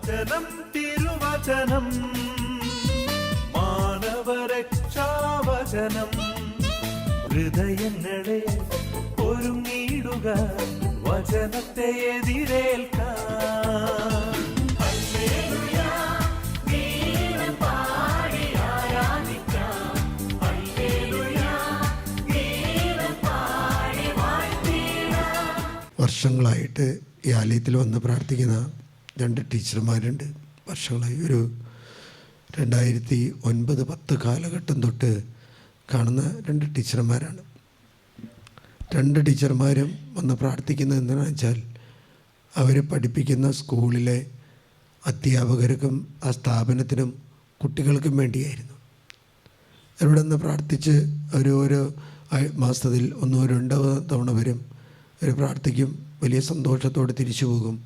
വചനം തിരുവചനം മാനവരക്ഷാവചനം ഹൃദയങ്ങളെ ഒരുങ്ങിയിടുക വചനത്തെ എതിരേൽക്കാൻ. വർഷങ്ങളായിട്ട് ഈ ആലയത്തിൽ വന്ന് പ്രാർത്ഥിക്കുന്ന 2 ടീച്ചർമാരുണ്ട്. വർഷങ്ങളായി ഒരു 2009-10 കാലഘട്ടം തൊട്ട് കാണുന്ന 2 ടീച്ചർമാരാണ്. 2 ടീച്ചർമാരും വന്ന് പ്രാർത്ഥിക്കുന്നത് എന്താണെന്ന് വെച്ചാൽ അവർ പഠിപ്പിക്കുന്ന സ്കൂളിലെ അധ്യാപകർക്കും ആ സ്ഥാപനത്തിനും കുട്ടികൾക്കും വേണ്ടിയായിരുന്നു. അവിടെ നിന്ന് പ്രാർത്ഥിച്ച് ഓരോ മാസത്തിൽ 1-2 തവണ വരും. അവർ പ്രാർത്ഥിക്കും, വലിയ സന്തോഷത്തോടെ തിരിച്ചു പോകും.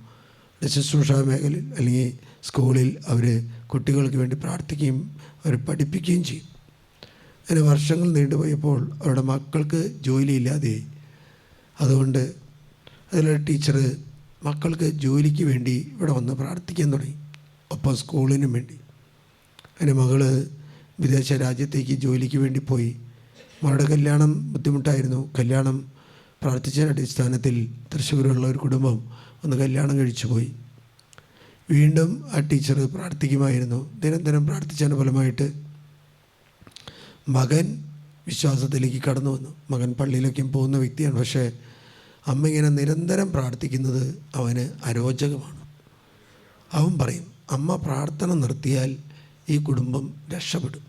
ശുശ്രൂഷാ മേഖലയിൽ അല്ലെങ്കിൽ സ്കൂളിൽ അവർ കുട്ടികൾക്ക് വേണ്ടി പ്രാർത്ഥിക്കുകയും അവർ പഠിപ്പിക്കുകയും ചെയ്യും. അങ്ങനെ വർഷങ്ങൾ നീണ്ടുപോയപ്പോൾ അവരുടെ മക്കൾക്ക് ജോലിയില്ലാതെയായി. അതുകൊണ്ട് അതിലൊരു ടീച്ചർ മക്കൾക്ക് ജോലിക്ക് വേണ്ടി ഇവിടെ വന്ന് പ്രാർത്ഥിക്കാൻ തുടങ്ങി, ഒപ്പം സ്കൂളിനും വേണ്ടി. അങ്ങനെ മകൾ വിദേശ രാജ്യത്തേക്ക് ജോലിക്ക് വേണ്ടി പോയി. മകളുടെ കല്യാണം ബുദ്ധിമുട്ടായിരുന്നു. കല്യാണം പ്രാർത്ഥിച്ചതിൻ്റെ അടിസ്ഥാനത്തിൽ തൃശ്ശൂരുള്ള ഒരു കുടുംബം ഒന്ന് കല്യാണം കഴിച്ചു പോയി. വീണ്ടും ആ ടീച്ചർ പ്രാർത്ഥിക്കുമായിരുന്നു. ദിനം പ്രാർത്ഥിച്ചതിൻ്റെ ഫലമായിട്ട് മകൻ വിശ്വാസത്തിലേക്ക് കടന്നു വന്നു. മകൻ പള്ളിയിലേക്കും പോകുന്ന വ്യക്തിയാണ്. പക്ഷേ അമ്മ ഇങ്ങനെ നിരന്തരം പ്രാർത്ഥിക്കുന്നത് അവന് അരോചകമാണ്. അവൻ പറയും, അമ്മ പ്രാർത്ഥന നിർത്തിയാൽ ഈ കുടുംബം രക്ഷപ്പെടും.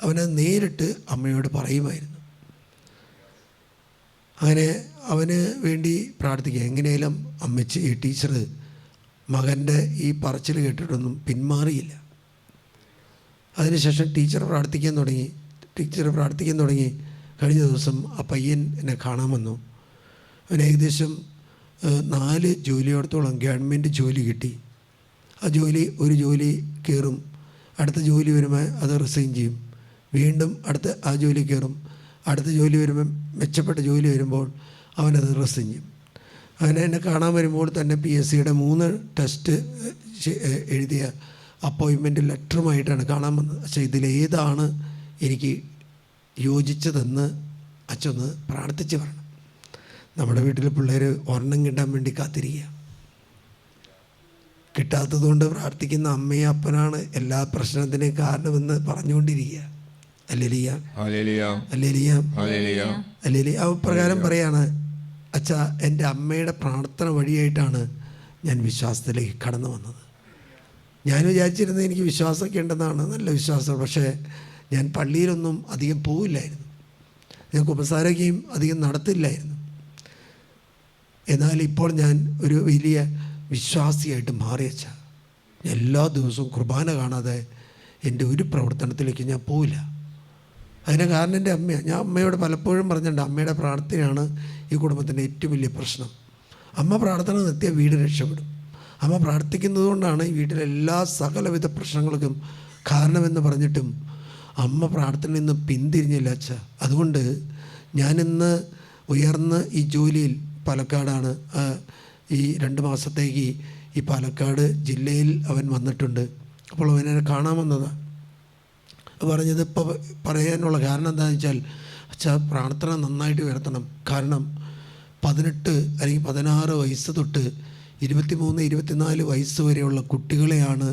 അവനത് നേരിട്ട് അമ്മയോട് പറയുമായിരുന്നു. അങ്ങനെ അവന് വേണ്ടി പ്രാർത്ഥിക്കുക. എങ്ങനെയാലും അമ്മച്ചി ഈ ടീച്ചർ മകൻ്റെ ഈ പറച്ചിൽ കേട്ടിട്ടൊന്നും പിന്മാറിയില്ല. അതിനുശേഷം ടീച്ചർ പ്രാർത്ഥിക്കാൻ തുടങ്ങി. കഴിഞ്ഞ ദിവസം ആ പയ്യൻ എന്നെ കാണാൻ വന്നു. അവന് ഏകദേശം 4 ജോലിയോടത്തോളം ഗവൺമെൻറ് ജോലി കിട്ടി. ഒരു ജോലി കയറും, അടുത്ത ജോലി വരുമ്പോൾ അത് റിസൈൻ ചെയ്യും, വീണ്ടും ആ ജോലി കയറും, അടുത്ത ജോലി വരുമ്പോൾ മെച്ചപ്പെട്ട ജോലി വരുമ്പോൾ അവനത് റിസൈൻ ചെയ്യും. അങ്ങനെ എന്നെ കാണാൻ വരുമ്പോൾ തന്നെ PSCയുടെ 3 ടെസ്റ്റ് എഴുതിയ അപ്പോയിൻമെൻറ്റ് ലെറ്ററുമായിട്ടാണ് കാണാൻ വന്നത്. പക്ഷേ ഇതിലേതാണ് എനിക്ക് യോജിച്ചതെന്ന് അച്ഛനൊന്ന് പ്രാർത്ഥിച്ച് പറയണം. നമ്മുടെ വീട്ടിൽ പിള്ളേർ ഒരെണ്ണം കിട്ടാൻ വേണ്ടി കാത്തിരിക്കുക. കിട്ടാത്തതുകൊണ്ട് പ്രാർത്ഥിക്കുന്ന അമ്മയും അപ്പനാണ് എല്ലാ പ്രശ്നത്തിനും കാരണമെന്ന് പറഞ്ഞുകൊണ്ടിരിക്കുക. ഹല്ലേലൂയ, ഹല്ലേലൂയ. ആ പ്രകാരം പറയാണ്, അച്ഛാ എൻ്റെ അമ്മയുടെ പ്രാർത്ഥന വഴിയായിട്ടാണ് ഞാൻ വിശ്വാസത്തിലേക്ക് കടന്നു വന്നത്. ഞാൻ വിചാരിച്ചിരുന്നത് എനിക്ക് വിശ്വാസമൊക്കെ ഉണ്ടെന്നാണ്, നല്ല വിശ്വാസം. പക്ഷേ ഞാൻ പള്ളിയിലൊന്നും അധികം പോവില്ലായിരുന്നു, ഞാൻ കുമ്പസാരിക്കുകയും അധികം നടത്തില്ലായിരുന്നു. എന്നാൽ ഇപ്പോൾ ഞാൻ ഒരു വലിയ വിശ്വാസിയായിട്ട് മാറിയച്ച. എല്ലാ ദിവസവും കുർബാന കാണാതെ എൻ്റെ ഒരു പ്രവർത്തനത്തിലേക്ക് ഞാൻ പോവില്ല. അതിന് കാരണം എൻ്റെ അമ്മയാണ്. ഞാൻ അമ്മയോട് പലപ്പോഴും പറഞ്ഞിട്ടുണ്ട്, അമ്മയുടെ പ്രാർത്ഥനയാണ് ഈ കുടുംബത്തിൻ്റെ ഏറ്റവും വലിയ പ്രശ്നം. അമ്മ പ്രാർത്ഥന നിർത്തിയാൽ വീട് രക്ഷപ്പെടും. അമ്മ പ്രാർത്ഥിക്കുന്നത് കൊണ്ടാണ് ഈ വീട്ടിലെ എല്ലാ സകലവിധ പ്രശ്നങ്ങൾക്കും കാരണമെന്ന് പറഞ്ഞിട്ടും അമ്മ പ്രാർത്ഥനയിൽ നിന്ന് പിന്തിരിഞ്ഞില്ല അച്ഛ. അതുകൊണ്ട് ഞാനിന്ന് ഉയർന്ന് ഈ ജോലിയിൽ പാലക്കാടാണ്. ഈ 2 മാസത്തേക്ക് ഈ പാലക്കാട് ജില്ലയിൽ അവൻ വന്നിട്ടുണ്ട്. അപ്പോൾ അവനെ കാണാൻ വന്നതാണ്. പറഞ്ഞത് ഇപ്പോൾ പറയാനുള്ള കാരണം എന്താണെന്ന് വെച്ചാൽ, അച്ഛാ പ്രാർത്ഥന നന്നായിട്ട് ഉയർത്തണം. കാരണം 18 അല്ലെങ്കിൽ 16 വയസ്സ് തൊട്ട് 23-24 വയസ്സ് വരെയുള്ള കുട്ടികളെയാണ്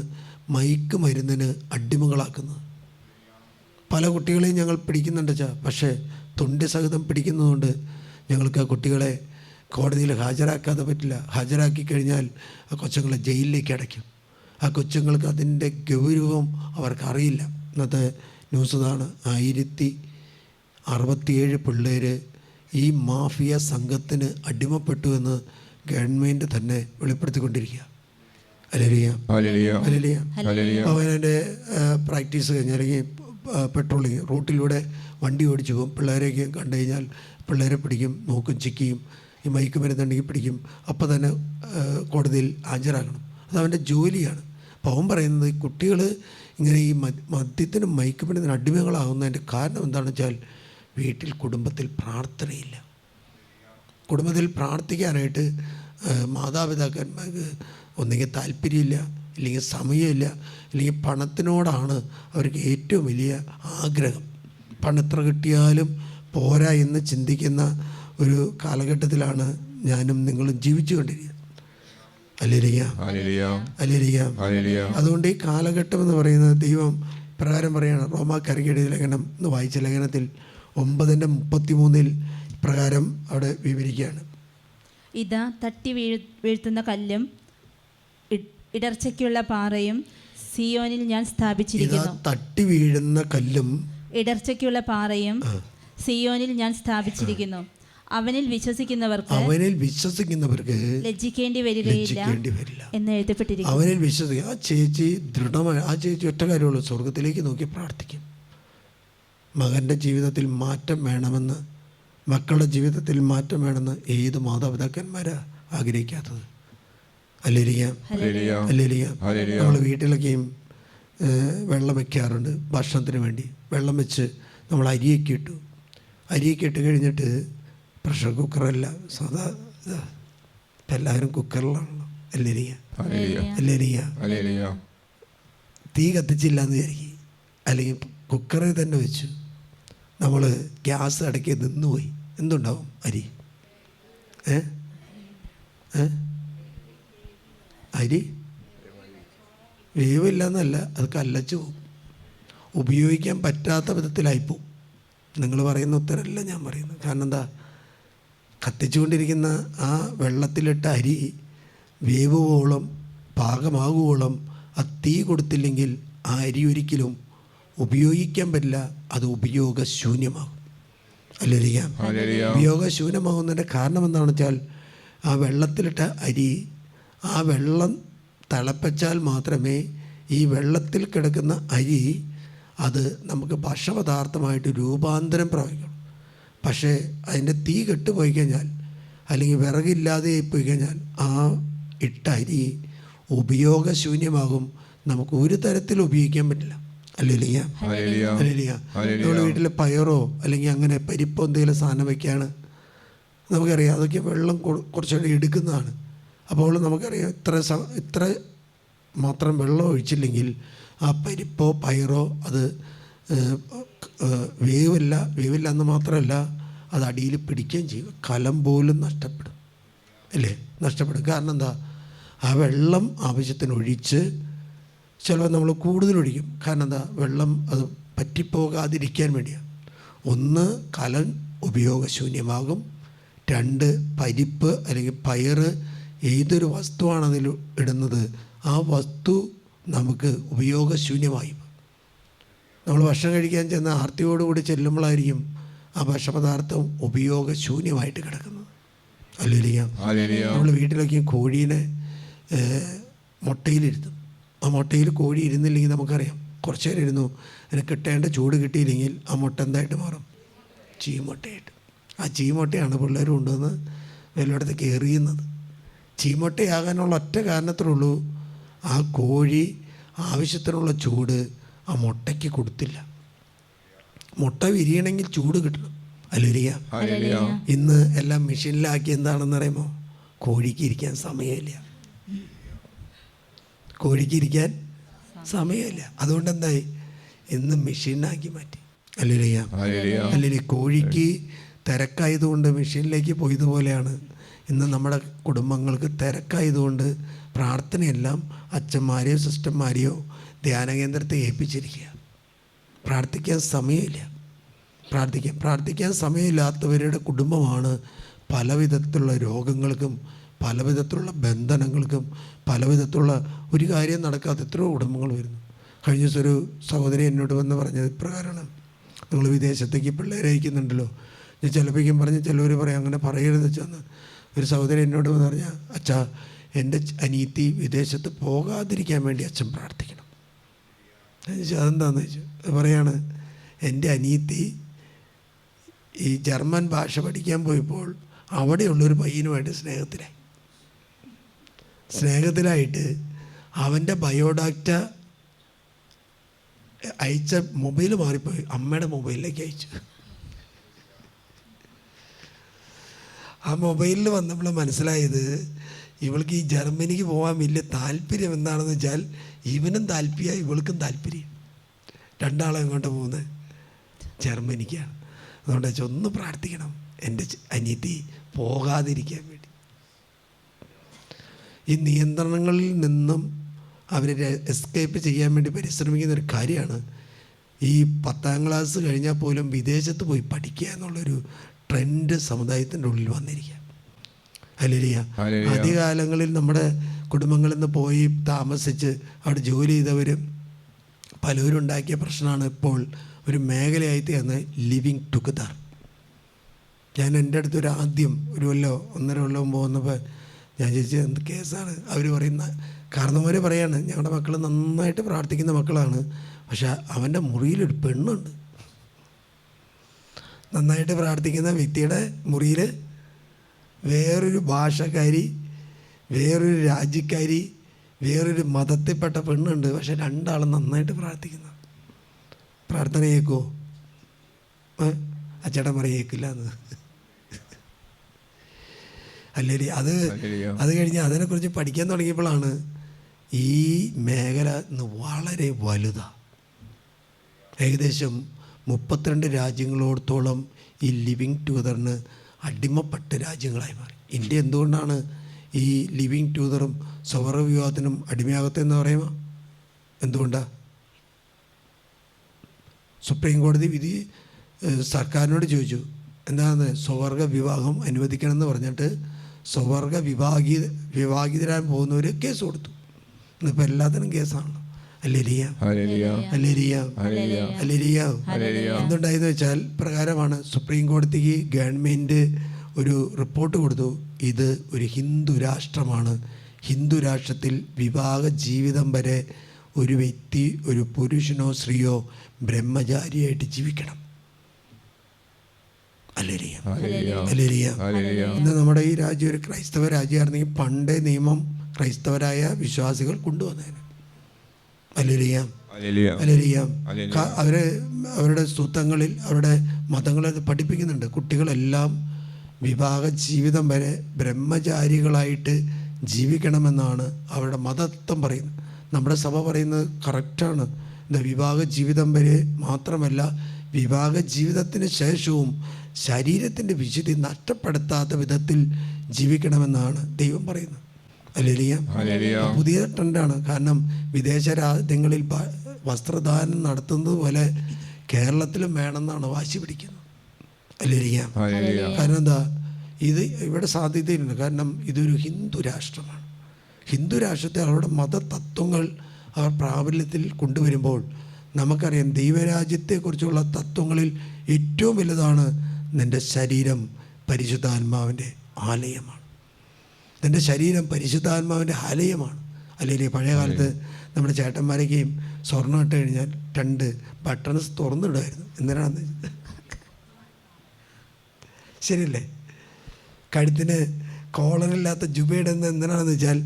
മയക്ക് മരുന്നിന് അടിമകളാക്കുന്നത്. പല കുട്ടികളെയും ഞങ്ങൾ പിടിക്കുന്നുണ്ട് അച്ഛാ. പക്ഷേ തൊണ്ടി സഹിതം പിടിക്കുന്നതുകൊണ്ട് ഞങ്ങൾക്ക് ആ കുട്ടികളെ കോടതിയിൽ ഹാജരാക്കാതെ പറ്റില്ല. ഹാജരാക്കി കഴിഞ്ഞാൽ ആ കൊച്ചുങ്ങളെ ജയിലിലേക്ക് അടയ്ക്കും. ആ കൊച്ചുങ്ങൾക്ക് അതിൻ്റെ ഗൗരവം അവർക്കറിയില്ല. ഇന്നത്തെ ന്യൂസ് ഇതാണ്, 1067 പിള്ളേർ ഈ മാഫിയ സംഘത്തിന് അടിമപ്പെട്ടു എന്ന് ഗവൺമെൻറ് തന്നെ വെളിപ്പെടുത്തിക്കൊണ്ടിരിക്കുക. അവനെ പ്രാക്ടീസ് കഴിഞ്ഞാൽ അല്ലെങ്കിൽ പെട്രോളിങ് റൂട്ടിലൂടെ വണ്ടി ഓടിച്ചു പോകും. പിള്ളേരെയൊക്കെ കണ്ടു കഴിഞ്ഞാൽ പിള്ളേരെ പിടിക്കും, നോക്കും, ചെക്ക് ചെയ്യും. ഈ മയക്ക് മരുന്നുണ്ടെങ്കിൽ പിടിക്കും. അപ്പോൾ തന്നെ കോടതിയിൽ ഹാജരാക്കണം. അതവൻ്റെ ജോലിയാണ്. അപ്പോൾ അവൻ പറയുന്നത് കുട്ടികൾ ഇങ്ങനെ ഈ മദ്യത്തിനും മയക്കുമരുന്നിനും അടിമകളാകുന്നതിൻ്റെ കാരണം എന്താണെന്ന് വെച്ചാൽ വീട്ടിൽ കുടുംബത്തിൽ പ്രാർത്ഥനയില്ല. കുടുംബത്തിൽ പ്രാർത്ഥിക്കാനായിട്ട് മാതാപിതാക്കന്മാർക്ക് ഒന്നുകിൽ താല്പര്യമില്ല, ഇല്ലെങ്കിൽ സമയമില്ല, ഇല്ലെങ്കിൽ പണത്തിനോടാണ് അവർക്ക് ഏറ്റവും വലിയ ആഗ്രഹം. പണം എത്ര കിട്ടിയാലും പോരാ എന്ന് ചിന്തിക്കുന്ന ഒരു കാലഘട്ടത്തിലാണ് ഞാനും നിങ്ങളും ജീവിച്ചു കൊണ്ടിരിക്കുന്നത്. അതുകൊണ്ട് ഈ കാലഘട്ടം എന്ന് പറയുന്നത് ദൈവം പ്രകാരം പറയുകയാണ്. റോമാക്കാരുടെ ലേഖനം എന്ന് വായിച്ച ലേഖനത്തിൽ 9:33 പ്രകാരം അവിടെ വിവരിക്കുകയാണ്. ഇതാ തട്ടി വീഴ്ത്തുന്ന കല്ലും ഇടർച്ചയ്ക്കുള്ള പാറയും സിയോനിൽ ഞാൻ സ്ഥാപിച്ചിരിക്കുന്നു. തട്ടി വീഴുന്ന കല്ലും ഇടർച്ചയ്ക്കുള്ള പാറയും സിയോനിൽ ഞാൻ സ്ഥാപിച്ചിരിക്കുന്നു. അവനിൽ വിശ്വസിക്കുന്നവർക്ക് ലജ്ജിക്കേണ്ടി വരില്ല എന്ന് എഴുതപ്പെട്ടിരിക്കുന്നു. അവനിൽ വിശ്വസിക്കുക. ആ ചേച്ചി ദൃഢമായി, ആ ചേച്ചി ഒറ്റ കാര്യമുള്ളൂ, സ്വർഗത്തിലേക്ക് നോക്കി പ്രാർത്ഥിക്കും. മകൻ്റെ ജീവിതത്തിൽ മാറ്റം വേണമെന്ന്, മക്കളുടെ ജീവിതത്തിൽ മാറ്റം വേണമെന്ന് ഏത് മാതാപിതാക്കന്മാരാ ആഗ്രഹിക്കാത്തത്? അല്ലേരിക്കാം. നമ്മൾ വീട്ടിലൊക്കെയും വെള്ളം വെക്കാറുണ്ട് ഭക്ഷണത്തിന് വേണ്ടി. വെള്ളം വെച്ച് നമ്മൾ അരിയൊക്കെ ഇട്ടു. അരിയൊക്കെ ഇട്ട് കഴിഞ്ഞിട്ട് പ്രഷർ കുക്കറല്ല, സാധാ ഇപ്പം എല്ലാവരും കുക്കറിലാണല്ലോ. അല്ലേരിക്കാം. തീ കത്തിച്ചില്ല എന്ന് വിചാരിക്കും, അല്ലെങ്കിൽ കുക്കറിൽ തന്നെ വെച്ചു, നമ്മൾ ഗ്യാസ് അടക്കി നിന്നുപോയി, എന്തുണ്ടാവും? അരി അരി വേവില്ല എന്നല്ല, അത് കല്ലച്ചു പോകും, ഉപയോഗിക്കാൻ പറ്റാത്ത വിധത്തിലായിപ്പോവും. നിങ്ങൾ പറയുന്ന ഉത്തരമല്ല ഞാൻ പറയുന്നത്. കാരണം എന്താ, കത്തിച്ചുകൊണ്ടിരിക്കുന്ന ആ വെള്ളത്തിലിട്ട അരി വേവുവോളം, പാകമാകുവോളം ആ തീ കൊടുത്തില്ലെങ്കിൽ ആ അരി ഒരിക്കലും ഉപയോഗിക്കാൻ പറ്റില്ല, അത് ഉപയോഗശൂന്യമാകും. അല്ലേരിക്കാം. ഉപയോഗശൂന്യമാകുന്നതിൻ്റെ കാരണം എന്താണെന്ന് വെച്ചാൽ, ആ വെള്ളത്തിലിട്ട അരി, ആ വെള്ളം തിളപ്പിച്ചാൽ മാത്രമേ ഈ വെള്ളത്തിൽ കിടക്കുന്ന അരി അത് നമുക്ക് ഭക്ഷണപദാർത്ഥമായിട്ട് രൂപാന്തരം പ്രാപിക്കണം. പക്ഷേ അതിൻ്റെ തീ കെട്ടുപോയി കഴിഞ്ഞാൽ, അല്ലെങ്കിൽ വിറകില്ലാതെ പോയി കഴിഞ്ഞാൽ, ആ ഇട്ട അരി ഉപയോഗശൂന്യമാകും, നമുക്ക് ഒരു തരത്തിൽ ഉപയോഗിക്കാൻ പറ്റില്ല. അല്ലേലിയാ. നമ്മുടെ വീട്ടിൽ പയറോ അല്ലെങ്കിൽ അങ്ങനെ പരിപ്പോ എന്തെങ്കിലും സാധനം വയ്ക്കുകയാണ്, നമുക്കറിയാം അതൊക്കെ വെള്ളം കുറച്ചുകൂടി എടുക്കുന്നതാണ്. അപ്പോൾ നമുക്കറിയാം ഇത്ര മാത്രം വെള്ളം ഒഴിച്ചില്ലെങ്കിൽ ആ പരിപ്പോ പയറോ അത് വേവില്ല എന്ന് മാത്രമല്ല, അത് അടിയിൽ പിടിക്കുകയും ചെയ്യും, കലം പോലും നഷ്ടപ്പെടും. അല്ലേ? നഷ്ടപ്പെടും. കാരണം എന്താ, ആ വെള്ളം ആവശ്യത്തിന് ഒഴിച്ച്, ചിലപ്പോൾ നമ്മൾ കൂടുതലൊഴിക്കും. കാരണം എന്താ, വെള്ളം അത് പറ്റിപ്പോകാതിരിക്കാൻ വേണ്ടിയാണ്. ഒന്ന്, കലം ഉപയോഗശൂന്യമാകും. 2, പരിപ്പ് അല്ലെങ്കിൽ പയറ്, ഏതൊരു വസ്തുവാണ് അതിൽ ഇടുന്നത്, ആ വസ്തു നമുക്ക് ഉപയോഗശൂന്യമായി. നമ്മൾ ഭക്ഷണം കഴിക്കാൻ ചെന്ന ആർത്തിയോടുകൂടി ചെല്ലുമ്പോഴായിരിക്കും ആ ഭക്ഷണപദാർത്ഥം ഉപയോഗശൂന്യമായിട്ട് കിടക്കുന്നത്. അല്ലേലിയാം. നമ്മൾ വീട്ടിലൊക്കെ കോഴീനെ മുട്ടയിലിരുത്തും. ആ മുട്ടയിൽ കോഴി ഇരുന്നില്ലെങ്കിൽ നമുക്കറിയാം, കുറച്ച് നേരം ഇരുന്നു, അതിന് കിട്ടേണ്ട ചൂട് കിട്ടിയില്ലെങ്കിൽ ആ മുട്ട എന്തായിട്ട് മാറും? ചീമുട്ടയായിട്ട്. ആ ചീമുട്ടയാണ് പിള്ളേർ കൊണ്ടുവന്ന് എല്ലായിടത്തേക്ക് എറിയുന്നത്. ചീമുട്ടയാകാനുള്ള ഒറ്റ കാരണത്തിലുള്ളൂ, ആ കോഴി ആവശ്യത്തിനുള്ള ചൂട് ആ മുട്ടയ്ക്ക് കൊടുത്തില്ല. മുട്ട വിരിയണമെങ്കിൽ ചൂട് കിട്ടണം. അല്ലേലിയാ. ഇന്ന് എല്ലാം മെഷീനിലാക്കി എന്താണെന്ന് അറിയുമോ? കോഴിക്ക് ഇരിക്കാൻ സമയമില്ല. അതുകൊണ്ട് എന്തായി, ഇന്ന് മെഷീനാക്കി മാറ്റി. അല്ലേലിയാ. അല്ലെങ്കിൽ കോഴിക്ക് തിരക്കായതുകൊണ്ട് മെഷീനിലേക്ക് പോയതുപോലെയാണ് ഇന്ന് നമ്മുടെ കുടുംബങ്ങൾക്ക് തിരക്കായതുകൊണ്ട് പ്രാർത്ഥനയെല്ലാം അച്ഛന്മാരെയോ സിസ്റ്റർമാരെയോ ധ്യാന കേന്ദ്രത്തെ ഏൽപ്പിച്ചിരിക്കുക. പ്രാർത്ഥിക്കാൻ സമയമില്ല. പ്രാർത്ഥിക്കാൻ സമയമില്ലാത്തവരുടെ കുടുംബമാണ് പലവിധത്തിലുള്ള രോഗങ്ങൾക്കും പലവിധത്തിലുള്ള ബന്ധനങ്ങൾക്കും പലവിധത്തിലുള്ള ഒരു കാര്യം നടക്കാത്ത എത്രയോ കുടുംബങ്ങൾ വരുന്നു. കഴിഞ്ഞ ദിവസം ഒരു സഹോദരി എന്നോട് വന്ന് പറഞ്ഞത് ഇപ്രകാരമാണ്, നിങ്ങൾ വിദേശത്തേക്ക് പിള്ളേരെ അയക്കുന്നുണ്ടല്ലോ. ഞാൻ ചിലപ്പോഴേക്കും പറഞ്ഞ് ചിലവർ പറയാം അങ്ങനെ പറയരുത് വെച്ചാന്ന്. ഒരു സഹോദരി എന്നോട് വന്ന് പറഞ്ഞാൽ, അച്ഛാ എൻ്റെ അനിയത്തി വിദേശത്ത് പോകാതിരിക്കാൻ വേണ്ടി അച്ഛൻ പ്രാർത്ഥിക്കണം. അതെന്താണെന്ന് ചോദിച്ചു. പറയാണ്, എൻ്റെ അനിയത്തി ഈ ജർമ്മൻ ഭാഷ പഠിക്കാൻ പോയപ്പോൾ അവിടെയുള്ളൊരു പയ്യനുമായിട്ട് സ്നേഹത്തിലായിട്ട് അവൻ്റെ ബയോഡാറ്റ അയച്ച മൊബൈൽ മാറിപ്പോയി, അമ്മയുടെ മൊബൈലിലേക്ക് അയച്ചു. ആ മൊബൈലിൽ വന്നപ്പോൾ മനസ്സിലായത് ഇവൾക്ക് ഈ ജർമ്മനിക്ക് പോകാൻ വലിയ താല്പര്യം എന്താണെന്ന് വെച്ചാൽ ഇവനും താല്പര്യം ഇവൾക്കും താല്പര്യം. രണ്ടാളും എങ്ങോട്ട് പോകുന്നത്? ജർമ്മനിക്കാണ്. അതുകൊണ്ട് വെച്ചാൽ ഒന്ന് പ്രാർത്ഥിക്കണം എൻ്റെ അനിയത്തി പോകാതിരിക്കാൻ വേണ്ടി. ഈ നിയന്ത്രണങ്ങളിൽ നിന്നും അവരെ എസ്കേപ്പ് ചെയ്യാൻ വേണ്ടി പരിശ്രമിക്കുന്ന ഒരു കാര്യമാണ് ഈ 10ാം ക്ലാസ് കഴിഞ്ഞാൽ പോലും വിദേശത്ത് പോയി പഠിക്കുക എന്നുള്ളൊരു ട്രെൻഡ് സമുദായത്തിൻ്റെ ഉള്ളിൽ വന്നിരിക്കുക. ഹല്ലേലൂയ. ആദ്യകാലങ്ങളിൽ നമ്മുടെ കുടുംബങ്ങളിൽ നിന്ന് പോയി താമസിച്ച് അവിടെ ജോലി ചെയ്തവരും പലരും ഉണ്ടാക്കിയ പ്രശ്നമാണ് ഇപ്പോൾ ഒരു മേഖലയായി തീർന്ന് ലിവിങ് ടുഗദർ. ഞാൻ എൻ്റെ അടുത്തൊരു ആദ്യം ഒരു കൊല്ലോ 1.5 കൊല്ലം പോകുന്നപ്പോൾ ഞാൻ ചോദിച്ചത് എന്ത് കേസാണ്? അവർ പറയുന്ന കാരണവർ പറയാണ് ഞങ്ങളുടെ മക്കൾ നന്നായിട്ട് പ്രാർത്ഥിക്കുന്ന മക്കളാണ്, പക്ഷെ അവൻ്റെ മുറിയിലൊരു പെണ്ണുണ്ട്. നന്നായിട്ട് പ്രാർത്ഥിക്കുന്ന വ്യക്തിയുടെ മുറിയിൽ വേറൊരു ഭാഷക്കാരി, വേറൊരു രാജ്യക്കാരി, വേറൊരു മതത്തിൽപ്പെട്ട പെണ്ണുണ്ട്. പക്ഷെ രണ്ടാളും നന്നായിട്ട് പ്രാർത്ഥിക്കുന്ന. പ്രാർത്ഥന കേൾക്കുമോ? അച്ചേട്ടൻ പറയും കേൾക്കില്ല എന്ന്. അല്ലേ? അത് കഴിഞ്ഞ് അതിനെക്കുറിച്ച് പഠിക്കാൻ തുടങ്ങിയപ്പോഴാണ് ഈ മേഖല ഇന്ന് വളരെ വലുതാണ്. ഏകദേശം 32 രാജ്യങ്ങളോടത്തോളം ഈ ലിവിങ് ടുഗദറിന് അടിമപ്പെട്ട രാജ്യങ്ങളായി മാറി. ഇന്ത്യ എന്തുകൊണ്ടാണ് ഈ ലിവിങ് ടുഗദറും സ്വവർഗ വിവാഹത്തിനും അടിമയാകത്തെന്ന് പറയുമ്പോൾ എന്തുകൊണ്ടാണ്? സുപ്രീം കോടതി വിധി സർക്കാരിനോട് ചോദിച്ചു എന്താണെന്ന്, സ്വവർഗ വിവാഹം അനുവദിക്കണമെന്ന് പറഞ്ഞിട്ട് സ്വവർഗ വിവാഹിതരാൻ പോകുന്നവർ കേസ് കൊടുത്തു. ഇന്നിപ്പോൾ എല്ലാത്തിനും കേസാണല്ലോ. എന്തുണ്ടായെന്ന് വെച്ചാൽ പ്രകാരമാണ് സുപ്രീം കോടതിക്ക് ഗവൺമെൻറ് ഒരു റിപ്പോർട്ട് കൊടുത്തു. ഇത് ഒരു ഹിന്ദു രാഷ്ട്രമാണ്. ഹിന്ദു രാഷ്ട്രത്തിൽ വിവാഹ ജീവിതം വരെ ഒരു വ്യക്തി, ഒരു പുരുഷനോ സ്ത്രീയോ ബ്രഹ്മചാരിയായിട്ട് ജീവിക്കണം. ഇന്ന് നമ്മുടെ ഈ രാജ്യം ഒരു ക്രൈസ്തവ രാജ്യമായിരുന്നെങ്കിൽ പണ്ടേ നിയമം ക്രൈസ്തവരായ വിശ്വാസികൾ കൊണ്ടുവന്നേനെ. അവരുടെ സൂത്രങ്ങളിൽ അവരുടെ മതങ്ങളിൽ പഠിപ്പിക്കുന്നുണ്ട്. കുട്ടികളെല്ലാം വിവാഹ ജീവിതം വരെ ബ്രഹ്മചാരികളായിട്ട് ജീവിക്കണമെന്നാണ് അവരുടെ മതത്വം പറയുന്നത്. നമ്മുടെ സഭ പറയുന്നത് കറക്റ്റാണ്. വിവാഹ ജീവിതം വരെ മാത്രമല്ല, വിവാഹ ജീവിതത്തിന് ശേഷവും ശരീരത്തിൻ്റെ വിശുദ്ധി നഷ്ടപ്പെടുത്താത്ത വിധത്തിൽ ജീവിക്കണമെന്നാണ് ദൈവം പറയുന്നത്. പുതിയ ട്രെൻഡാണ്. കാരണം വിദേശ രാജ്യങ്ങളിൽ വസ്ത്രദാനം നടത്തുന്നത് പോലെ കേരളത്തിലും വേണമെന്നാണ് വാശി പിടിക്കുന്നത്. കാരണം എന്താ, ഇത് ഇവിടെ സാധ്യതയുണ്ട്. കാരണം ഇതൊരു ഹിന്ദു രാഷ്ട്രമാണ്. ഹിന്ദു രാഷ്ട്രത്തെ അവരുടെ മതതത്വങ്ങൾ അവർ പ്രാബല്യത്തിൽ കൊണ്ടുവരുമ്പോൾ നമുക്കറിയാം ദൈവരാജ്യത്തെക്കുറിച്ചുള്ള തത്വങ്ങളിൽ ഏറ്റവും വലുതാണ് നിൻ്റെ ശരീരം പരിശുദ്ധാത്മാവിൻ്റെ ആലയമാണ്. നിൻ്റെ ശരീരം പരിശുദ്ധാത്മാവിൻ്റെ ആലയമാണ്. അല്ലെങ്കിൽ പഴയ കാലത്ത് നമ്മുടെ ചേട്ടന്മാരൊക്കെയും സ്വർണ്ണം ഇട്ട് കഴിഞ്ഞാൽ 2 ബട്ടൺസ് തുറന്നിടുമായിരുന്നു. എന്തിനാണെന്ന് ശരിയല്ലേ? കഴുത്തിന് കോളറില്ലാത്ത ജുബയിടുന്നത് എന്തിനാണെന്ന് വെച്ചാൽ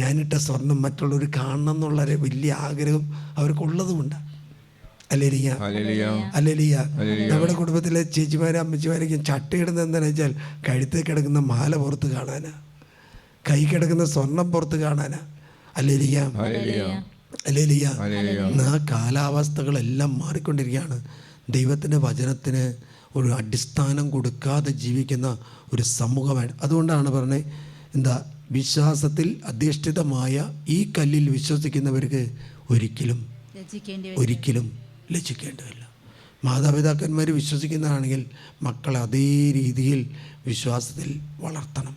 ഞാനിട്ട സ്വർണം മറ്റുള്ളവർ കാണണം എന്നുള്ള വലിയ ആഗ്രഹം അവർക്കുള്ളതുമുണ്ട്. അല്ലേലിയ. നമ്മുടെ കുടുംബത്തിലെ ചേച്ചിമാരും അമ്മച്ചിമാരൊക്കെ ചട്ടയിടുന്നത് എന്താണെന്ന് വെച്ചാൽ കഴുത്തിൽ കിടക്കുന്ന മാല പുറത്ത് കാണാനാ, കൈ കിടക്കുന്ന സ്വർണം പുറത്ത് കാണാനാ. അല്ലേലിയ. ആ കാലാവസ്ഥകളെല്ലാം മാറിക്കൊണ്ടിരിക്കുകയാണ്. ദൈവത്തിൻ്റെ വചനത്തിന് ഒരു അടിസ്ഥാനം കൊടുക്കാതെ ജീവിക്കുന്ന ഒരു സമൂഹമാണ്. അതുകൊണ്ടാണ് പറഞ്ഞത് എന്താ, വിശ്വാസത്തിൽ അധിഷ്ഠിതമായ ഈ കല്ലിൽ വിശ്വസിക്കുന്നവർക്ക് ഒരിക്കലും ലജ്ജിക്കേണ്ടതില്ല. മാതാപിതാക്കന്മാർ വിശ്വസിക്കുന്നതാണെങ്കിൽ മക്കളെ അതേ രീതിയിൽ വിശ്വാസത്തിൽ വളർത്തണം.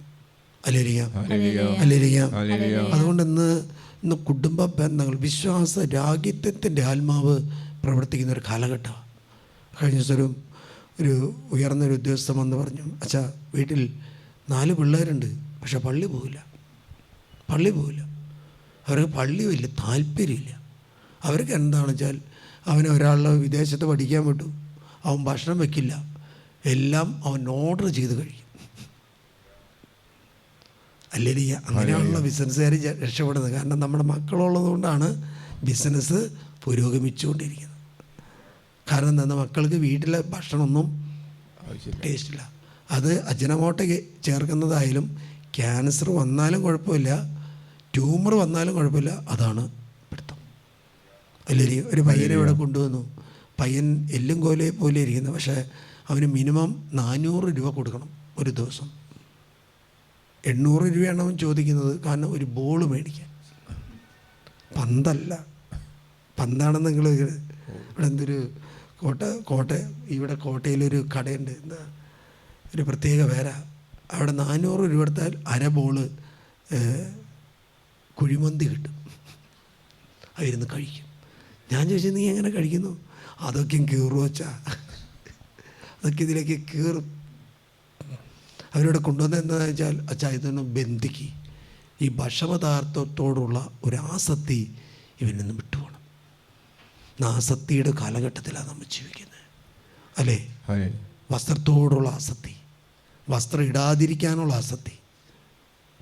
അതുകൊണ്ട് ഇന്ന് കുടുംബ ബന്ധങ്ങൾ, വിശ്വാസ രാഹിത്യത്തിൻ്റെ ആത്മാവ് പ്രവർത്തിക്കുന്ന ഒരു കാലഘട്ടമാണ്. കഴിഞ്ഞ ദിവസം ഒരു ഉയർന്നൊരു ഉദ്യോഗസ്ഥൻ വന്ന് പറഞ്ഞു, അച്ഛാ വീട്ടിൽ 4 പിള്ളേരുണ്ട്, പക്ഷെ പള്ളി പോവില്ല. അവർക്ക് പള്ളി വലിയ താല്പര്യമില്ല. അവർക്ക് എന്താണെന്ന് വെച്ചാൽ അവനെ ഒരാളുടെ വിദേശത്ത് പഠിക്കാൻ വിട്ടു, അവൻ ഭക്ഷണം വയ്ക്കില്ല, എല്ലാം അവൻ ഓർഡർ ചെയ്ത് കഴിയും. അല്ലെങ്കിൽ അങ്ങനെയുള്ള ബിസിനസ്സുകാർ രക്ഷപ്പെടുന്നത്. കാരണം നമ്മുടെ മക്കളുള്ളത് കൊണ്ടാണ് ബിസിനസ് പുരോഗമിച്ചുകൊണ്ടിരിക്കുന്നത്. കാരണം എന്താ, മക്കൾക്ക് വീട്ടിലെ ഭക്ഷണമൊന്നും ടേസ്റ്റില്ല. അത് അജിനോമോട്ടോ ചേർക്കുന്നതായാലും ക്യാൻസർ വന്നാലും കുഴപ്പമില്ല, ട്യൂമർ വന്നാലും കുഴപ്പമില്ല, അതാണ് പിടുത്തം. അല്ലെങ്കിൽ ഒരു പയ്യനെ ഇവിടെ കൊണ്ടുവന്നു, പയ്യൻ എല്ലും കോലയെ പോലെ ഇരിക്കുന്നു, പക്ഷേ അവന് മിനിമം 400 രൂപ കൊടുക്കണം ഒരു ദിവസം. 800 രൂപയാണ് അവൻ ചോദിക്കുന്നത്, കാരണം ഒരു ബോൾ മേടിക്കാൻ. പന്തല്ല, പന്താണെന്ന് നിങ്ങൾ ഇവിടെ എന്തൊരു ഇവിടെ കോട്ടയിലൊരു കടയുണ്ട്, എന്താ ഒരു പ്രത്യേക പേര, അവിടെ 400 രൂപ എടുത്താൽ അര ബോള് കുഴിമന്തി കിട്ടും. അവരുന്ന് കഴിക്കും. ഞാൻ ചോദിച്ചു, നീ എങ്ങനെ കഴിക്കുന്നു? അതൊക്കെ കീറും വച്ചാ, അതൊക്കെ ഇതിലേക്ക് കീറും. അവരോട് കൊണ്ടുവന്നത് എന്താണെന്ന് വെച്ചാൽ, അച്ഛാ ഇതൊന്ന് ബന്ധിക്ക്, ഈ ഭക്ഷണപദാർത്ഥത്തോടുള്ള ഒരു ആസക്തി ഇവനിൽ നിന്ന് വിട്ടുപോകണം. ആസക്തിയുടെ കാലഘട്ടത്തിലാണ് നമ്മൾ ജീവിക്കുന്നത്, അല്ലേ? വസ്ത്രത്തോടുള്ള ആസക്തി, വസ്ത്രം ഇടാതിരിക്കാനുള്ള ആസക്തി,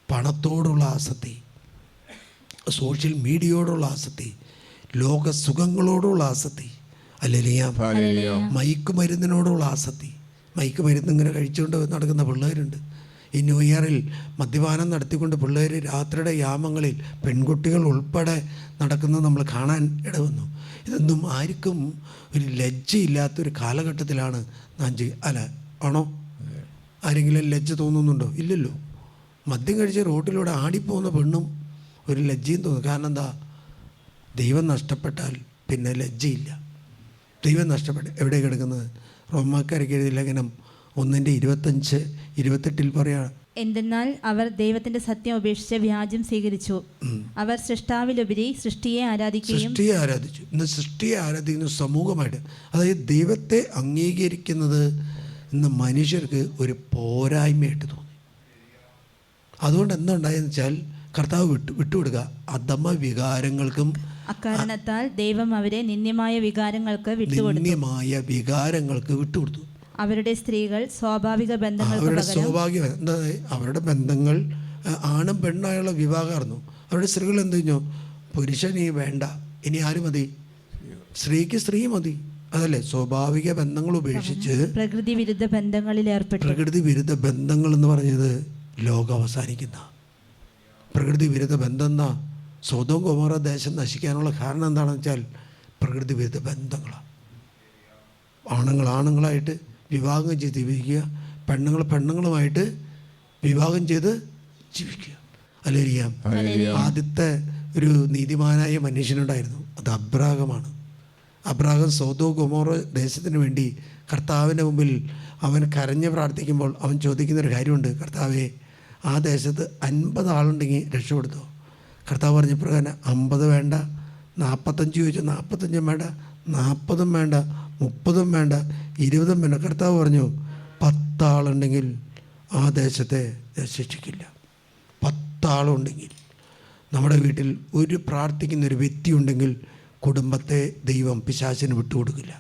പണത്തോടുള്ള ആസക്തി, സോഷ്യൽ മീഡിയയോടുള്ള ആസക്തി, ലോക സുഖങ്ങളോടുള്ള ആസക്തി, അല്ലെങ്കിൽ മയക്കുമരുന്നിനോടുള്ള ആസക്തി. മയക്കുമരുന്ന് ഇങ്ങനെ കഴിച്ചുകൊണ്ട് നടക്കുന്ന പിള്ളേരുണ്ട്. ഈ ന്യൂ ഇയറിൽ മദ്യപാനം നടത്തിക്കൊണ്ട് പിള്ളേർ രാത്രിയുടെ യാമങ്ങളിൽ പെൺകുട്ടികൾ ഉൾപ്പെടെ നടക്കുന്നത് നമ്മൾ കാണാൻ ഇടവന്നു. ഇതൊന്നും ആർക്കും ഒരു ലജ്ജയില്ലാത്തൊരു കാലഘട്ടത്തിലാണ് അല്ല, ആണോ? ആരെങ്കിലും ലജ്ജ തോന്നുന്നുണ്ടോ? ഇല്ലല്ലോ. മദ്യം കഴിച്ച് റോട്ടിലൂടെ ആടിപ്പോകുന്ന പെണ്ണും ഒരു ലജ്ജയും തോന്നും. കാരണം എന്താ? ദൈവം നഷ്ടപ്പെട്ടാൽ പിന്നെ ലജ്ജയില്ല. ദൈവം നഷ്ടപ്പെട്ട് എവിടെ കിടക്കുന്നത്? റോമാക്കാർക്ക് എഴുതിയ ലേഖനം 1:25-28 പറയാണ്, എന്തെന്നാൽ അവർ ദൈവത്തിന്റെ സത്യം ഉപേക്ഷിച്ച് വ്യാജം സ്വീകരിച്ചു. അവർ സൃഷ്ടാവിലുപരി സൃഷ്ടിയെ ആരാധിച്ചു. ഇന്ന് സൃഷ്ടിയെ ആരാധിക്കുന്ന സമൂഹമായിട്ട്, അതായത് ദൈവത്തെ അംഗീകരിക്കുന്നത് ഇന്ന് മനുഷ്യർക്ക് ഒരു പോരായ്മയായിട്ട് തോന്നി. അതുകൊണ്ട് എന്തുണ്ടായെന്ന് വെച്ചാൽ, കർത്താവ് വിട്ടുവിടുക അധമ വികാരങ്ങൾക്കും. അക്കാരണത്താൽ ദൈവം അവരെ നിന്ദ്യമായ വികാരങ്ങൾക്ക് വിട്ടുകൊടുത്തു. അവരുടെ സ്ത്രീകൾ സ്വാഭാവിക അവരുടെ ബന്ധങ്ങൾ ആണും പെണ്ണായുള്ള വിവാഹമായിരുന്നു. അവരുടെ സ്ത്രീകൾ എന്ത് കഴിഞ്ഞു? പുരുഷൻ ഈ വേണ്ട, ഇനി ആര് മതി? സ്ത്രീക്ക് സ്ത്രീ മതി, അതല്ലേ? സ്വാഭാവിക ബന്ധങ്ങൾ ഉപേക്ഷിച്ച് പ്രകൃതി വിരുദ്ധ ബന്ധങ്ങളിൽ ഏർപ്പെട്ടു. പ്രകൃതി വിരുദ്ധ ബന്ധങ്ങൾ എന്ന് പറഞ്ഞത് ലോകം അവസാനിക്കുന്ന പ്രകൃതി വിരുദ്ധ ബന്ധം. എന്നാ സൊദോം ഗൊമോറ ദേശം നശിക്കാനുള്ള കാരണം എന്താണെന്ന് വെച്ചാൽ പ്രകൃതി വിരുദ്ധ ബന്ധങ്ങളാണ്. ആണുങ്ങളായിട്ട് വിവാഹം ചെയ്ത് ജീവിക്കുക, പെണ്ണുങ്ങളുമായിട്ട് വിവാഹം ചെയ്ത് ജീവിക്കുക. അല്ലേരിയാം. ആദ്യത്തെ ഒരു നീതിമാനായ മനുഷ്യനുണ്ടായിരുന്നു, അത് അബ്രാഹമാണ്. അബ്രാഹം സൊദോം ഗൊമോറ ദേശത്തിന് വേണ്ടി കർത്താവിൻ്റെ മുമ്പിൽ അവൻ കരഞ്ഞ് പ്രാർത്ഥിക്കുമ്പോൾ അവൻ ചോദിക്കുന്നൊരു കാര്യമുണ്ട്, കർത്താവേ, ആ ദേശത്ത് 50 ആളുണ്ടെങ്കിൽ രക്ഷപ്പെടുത്തോ? കർത്താവ് പറഞ്ഞപ്പോഴാണ് 50 വേണ്ട, 45 ചോദിച്ചു, 45 വേണ്ട, 40 വേണ്ട, 30 വേണ്ട, 20 വേണ്ട. കർത്താവ് പറഞ്ഞു 10 ആളുണ്ടെങ്കിൽ ആ ദേശത്തെ ശിക്ഷിക്കില്ല. 10 ആളുണ്ടെങ്കിൽ, നമ്മുടെ വീട്ടിൽ ഒരു പ്രാർത്ഥിക്കുന്ന ഒരു വ്യക്തി ഉണ്ടെങ്കിൽ കുടുംബത്തെ ദൈവം പിശാചിന് വിട്ടുകൊടുക്കില്ല.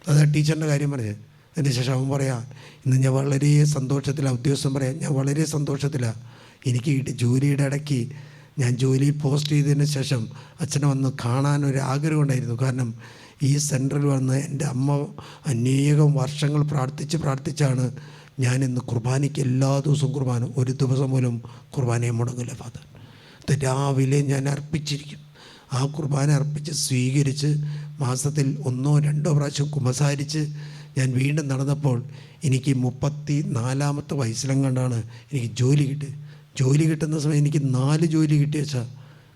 അതാ ടീച്ചറിൻ്റെ കാര്യം പറഞ്ഞത്. അതിന് ശേഷം അവൻ പറയാം, ഇന്ന് ഞാൻ വളരെ സന്തോഷത്തിലാണ്. ഉദ്യോഗസ്ഥൻ പറയാം, ഞാൻ വളരെ സന്തോഷത്തിലാണ്. എനിക്ക് ജോലിയുടെ ഇടയ്ക്ക് ഞാൻ ജോലിയിൽ പോസ്റ്റ് ചെയ്തതിന് ശേഷം അച്ഛനെ വന്ന് കാണാനൊരു ആഗ്രഹം ഉണ്ടായിരുന്നു. കാരണം ഈ സെൻറ്ററിൽ വന്ന് എൻ്റെ അമ്മ അനേകം വർഷങ്ങൾ പ്രാർത്ഥിച്ചാണ് ഞാൻ ഇന്ന് കുർബാനയ്ക്ക് എല്ലാ ദിവസവും കുർബാന, ഒരു ദിവസം പോലും കുർബാനയെ മുടങ്ങില്ല ഫാദർ. അത് രാവിലെ ഞാൻ അർപ്പിച്ചിരിക്കും. ആ കുർബാന അർപ്പിച്ച് സ്വീകരിച്ച് മാസത്തിൽ 1-2 പ്രാവശ്യം കുമ്പസാരിച്ച് ഞാൻ വീണ്ടും നടന്നപ്പോൾ എനിക്ക് 34-ാമത്തെ വയസ്സിലെങ്ങാണ്ടാണ് എനിക്ക് ജോലി കിട്ടുന്ന സമയം എനിക്ക് 4 ജോലി കിട്ടിയ വെച്ചാൽ.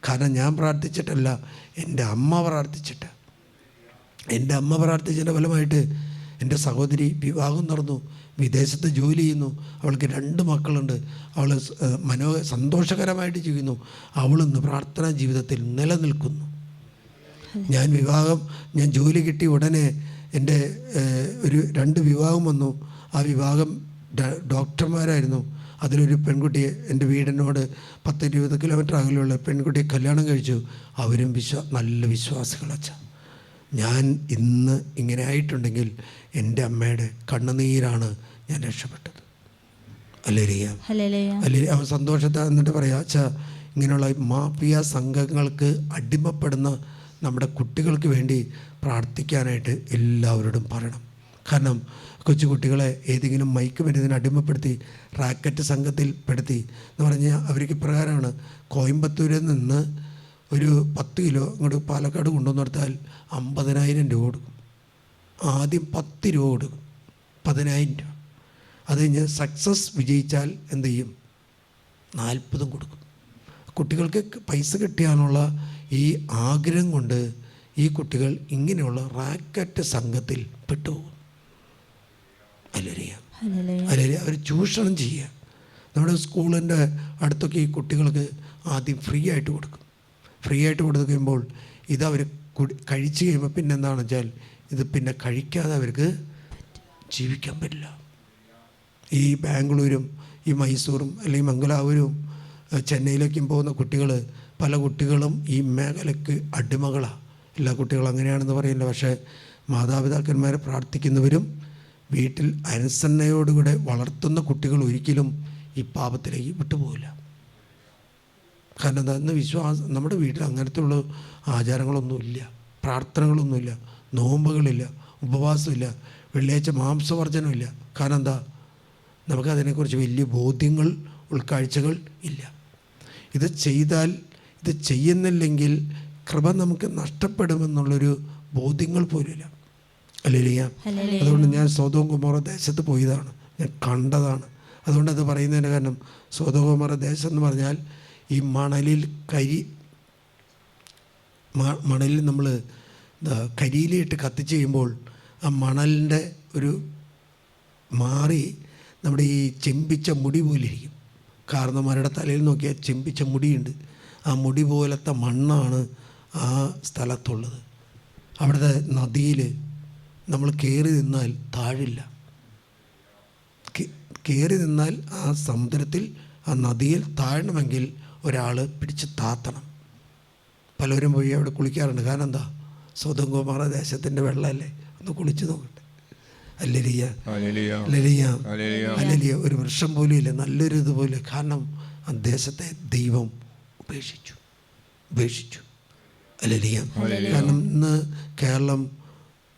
കാരണം ഞാൻ പ്രാർത്ഥിച്ചിട്ടല്ല, എൻ്റെ അമ്മ പ്രാർത്ഥിച്ചതിൻ്റെ ഫലമായിട്ട് എൻ്റെ സഹോദരി വിവാഹം നടന്നു, വിദേശത്ത് ജോലി ചെയ്യുന്നു, അവൾക്ക് 2 മക്കളുണ്ട്, അവൾ സന്തോഷകരമായിട്ട് ജീവിക്കുന്നു. അവളിന്ന് പ്രാർത്ഥനാ ജീവിതത്തിൽ നിലനിൽക്കുന്നു. ഞാൻ ജോലി കിട്ടി ഉടനെ എൻ്റെ 2 വിവാഹം വന്നു. ആ വിവാഹം ഡോക്ടർമാരായിരുന്നു. അതിലൊരു പെൺകുട്ടിയെ എൻ്റെ വീടിനോട് 10-20 കിലോമീറ്റർ അകലെയുള്ള പെൺകുട്ടിയെ കല്യാണം കഴിച്ചു. അവരും നല്ല വിശ്വാസികളച്ച. ഞാൻ ഇന്ന് ഇങ്ങനെ ആയിട്ടുണ്ടെങ്കിൽ എൻ്റെ അമ്മയുടെ കണ്ണുനീരാണ് ഞാൻ രക്ഷപ്പെട്ടത്. അല്ലേരിയ. അവൻ സന്തോഷത്തെ എന്നിട്ട് പറയാം, അച്ഛാ, ഇങ്ങനെയുള്ള മാഫിയ സംഘങ്ങൾക്ക് അടിമപ്പെടുന്ന നമ്മുടെ കുട്ടികൾക്ക് വേണ്ടി പ്രാർത്ഥിക്കാനായിട്ട് എല്ലാവരോടും പറയണം. കാരണം കൊച്ചുകുട്ടികളെ ഏതെങ്കിലും മയക്കുമരുന്നിന് അടിമപ്പെടുത്തി റാക്കറ്റ് സംഘത്തിൽ പെടുത്തി എന്ന് പറഞ്ഞാൽ അവർക്ക് ഇപ്രകാരമാണ്. കോയമ്പത്തൂരിൽ നിന്ന് ഒരു 10 കിലോ ഇങ്ങോട്ട് പാലക്കാട് കൊണ്ടുവന്ന് കൊടുത്താൽ 50,000 രൂപ കൊടുക്കും. ആദ്യം 10 രൂപ കൊടുക്കും, 10,000 രൂപ. അത് കഴിഞ്ഞ് സക്സസ് വിജയിച്ചാൽ എന്ത് ചെയ്യും? 40 കൊടുക്കും. കുട്ടികൾക്ക് പൈസ കിട്ടിയാനുള്ള ഈ ആഗ്രഹം കൊണ്ട് ഈ കുട്ടികൾ ഇങ്ങനെയുള്ള റാക്കറ്റ് സംഘത്തിൽ പെട്ടുപോകും. അല്ലെങ്കിൽ അവർ ചൂഷണം ചെയ്യുക. നമ്മുടെ സ്കൂളിൻ്റെ അടുത്തൊക്കെ ഈ കുട്ടികൾക്ക് ആദ്യം ഫ്രീ ആയിട്ട് കൊടുക്കും. ഫ്രീ ആയിട്ട് കൊടുത്തു കഴിയുമ്പോൾ ഇതവർ കഴിച്ച് കഴിയുമ്പോൾ പിന്നെ എന്താണെന്ന് വെച്ചാൽ ഇത് പിന്നെ കഴിക്കാതെ അവർക്ക് ജീവിക്കാൻ പറ്റില്ല. ഈ ബാംഗ്ലൂരും ഈ മൈസൂറും അല്ലെങ്കിൽ മംഗലാപുരവും ചെന്നൈയിലേക്കും പോകുന്ന കുട്ടികൾ, പല കുട്ടികളും ഈ മേഖലയ്ക്ക് അടിമകളാണ്. എല്ലാ കുട്ടികളും അങ്ങനെയാണെന്ന് പറയില്ല. പക്ഷേ മാതാപിതാക്കന്മാരെ പ്രാർത്ഥിക്കുന്നവരും വീട്ടിൽ അനുസരണയോടുകൂടെ വളർത്തുന്ന കുട്ടികൾ ഒരിക്കലും ഈ പാപത്തിലേക്ക് വിട്ടുപോകില്ല. കാരണം എന്താ? ഇന്ന് നമ്മുടെ വീട്ടിൽ അങ്ങനത്തെ ഉള്ള ആചാരങ്ങളൊന്നുമില്ല, പ്രാർത്ഥനകളൊന്നുമില്ല, നോമ്പുകളില്ല, ഉപവാസമില്ല, വെള്ളിയാഴ്ച മാംസവർജനമില്ല. കാരണം എന്താ? നമുക്കതിനെക്കുറിച്ച് വലിയ ബോധ്യങ്ങൾ, ഉൾക്കാഴ്ചകൾ ഇല്ല. ഇത് ചെയ്താൽ, ഇത് ചെയ്യുന്നില്ലെങ്കിൽ കൃപ നമുക്ക് നഷ്ടപ്പെടുമെന്നുള്ളൊരു ബോധ്യങ്ങൾ പോലുമില്ല. ഹല്ലേലൂയ. അതുകൊണ്ട് ഞാൻ സൊദോം ഗൊമോറ ദേശത്ത് പോയതാണ്, ഞാൻ കണ്ടതാണ്. അതുകൊണ്ടത് പറയുന്നതിൻ്റെ കാരണം, സൊദോം ഗൊമോറ ദേശം എന്ന് പറഞ്ഞാൽ ഈ മണലിൽ മണലിൽ നമ്മൾ കരിയിലിട്ട് കത്തിച്ച് ചെയ്യുമ്പോൾ ആ മണലിൻ്റെ ഒരു മാറി നമ്മുടെ ഈ ചെമ്പിച്ച മുടി പോലെ ഇരിക്കും. കാരണന്മാരുടെ തലയിൽ നോക്കിയാൽ ചെമ്പിച്ച മുടിയുണ്ട്. ആ മുടി പോലത്തെ മണ്ണാണ് ആ സ്ഥലത്തുള്ളത്. അവിടുത്തെ നദിയിൽ നമ്മൾ കയറി നിന്നാൽ താഴില്ല. കയറി നിന്നാൽ ആ സമുദ്രത്തിൽ, ആ നദിയിൽ താഴണമെങ്കിൽ ഒരാൾ പിടിച്ച് താത്തണം. പലരും പോയി അവിടെ കുളിക്കാറുണ്ട്. കാരണം എന്താ? സൊദോം ഗൊമോറ ദേശത്തിൻ്റെ വെള്ളമല്ലേ, ഒന്ന് കുളിച്ച് നോക്കട്ടെ. Hallelujah, hallelujah, hallelujah. ഒരു വൃക്ഷം പോലും ഇല്ല, നല്ലൊരു ഇതുപോലെ. കാരണം ആ ദേശത്തെ ദൈവം ഉപേക്ഷിച്ചു. ഹല്ലേലൂയ. കാരണം ഇന്ന് കേരളം